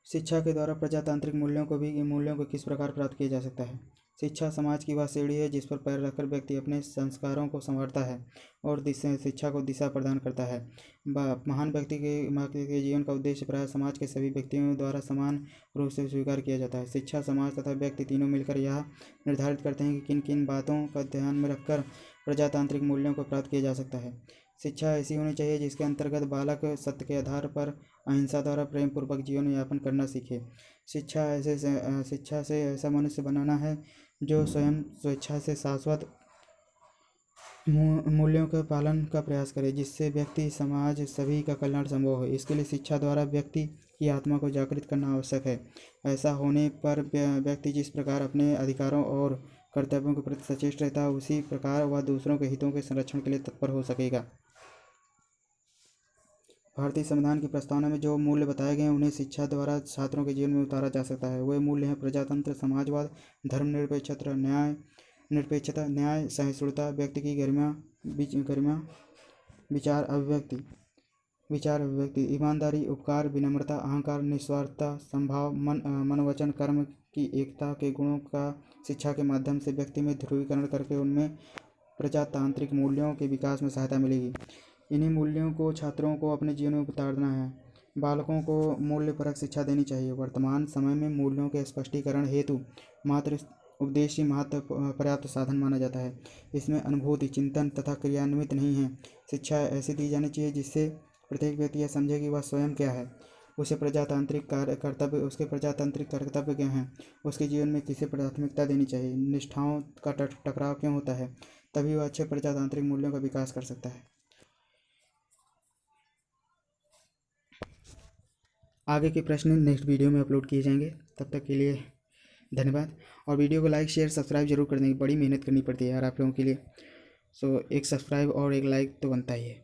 Speaker 1: शिक्षा के द्वारा प्रजातांत्रिक मूल्यों को किस प्रकार प्राप्त किया जा सकता है। शिक्षा समाज की वह सीढ़ी है जिस पर पैर रखकर व्यक्ति अपने संस्कारों को संवारता है और शिक्षा को दिशा प्रदान करता है। महान व्यक्ति के जीवन का उद्देश्य प्रायः समाज के सभी व्यक्तियों द्वारा समान रूप से स्वीकार किया जाता है। शिक्षा, समाज तथा व्यक्ति तीनों मिलकर यह निर्धारित करते हैं कि किन किन बातों का ध्यान में रखकर प्रजातांत्रिक मूल्यों को प्राप्त किया जा सकता है। शिक्षा ऐसी होनी चाहिए जिसके अंतर्गत बालक सत्य के आधार पर अहिंसा द्वारा प्रेम पूर्वक जीवन यापन करना सीखे। शिक्षा से ऐसा मनुष्य बनाना है जो स्वयं स्वेच्छा से शाश्वत मूल्यों के पालन का प्रयास करे, जिससे व्यक्ति, समाज, सभी का कल्याण संभव हो। इसके लिए शिक्षा द्वारा व्यक्ति की आत्मा को जागृत करना आवश्यक है। ऐसा होने पर व्यक्ति जिस प्रकार अपने अधिकारों और कर्तव्यों के प्रति सचेत रहता है, उसी प्रकार वह दूसरों के हितों के संरक्षण के लिए तत्पर हो सकेगा। भारतीय संविधान की प्रस्तावना में जो मूल्य बताए गए हैं उन्हें शिक्षा द्वारा छात्रों के जीवन में उतारा जा सकता है। वे मूल्य हैं प्रजातंत्र, समाजवाद, धर्मनिरपेक्षता, न्याय, सहिष्णुता, व्यक्ति की गरिमा, विचार अभिव्यक्ति, ईमानदारी, उपकार, विनम्रता, अहंकार, निस्वार्थता, संभाव, मनोवचन, कर्म की एकता के गुणों का शिक्षा के माध्यम से व्यक्ति में ध्रुवीकरण करके उनमें प्रजातांत्रिक मूल्यों के विकास में सहायता मिलेगी। इन्हीं मूल्यों को छात्रों को अपने जीवन में उतारना है। बालकों को मूल्यपरक शिक्षा देनी चाहिए। वर्तमान समय में मूल्यों के स्पष्टीकरण हेतु मात्र उपदेश ही पर्याप्त साधन माना जाता है। इसमें अनुभूति, चिंतन तथा क्रियान्वित नहीं है। शिक्षा ऐसी दी जानी चाहिए जिससे प्रत्येक व्यक्ति यह समझे कि वह स्वयं क्या है, उसके प्रजातांत्रिक कर्तव्य क्या हैं, उसके जीवन में किसे प्राथमिकता देनी चाहिए, निष्ठाओं का टकराव क्यों होता है, तभी वह अच्छे प्रजातांत्रिक मूल्यों का विकास कर सकता है। आगे के प्रश्न नेक्स्ट वीडियो में अपलोड किए जाएंगे। तब तक के लिए धन्यवाद और वीडियो को लाइक, शेयर, सब्सक्राइब जरूर कर देंगे। बड़ी मेहनत करनी पड़ती है यार आप लोगों के लिए। एक सब्सक्राइब और एक लाइक तो बनता ही है।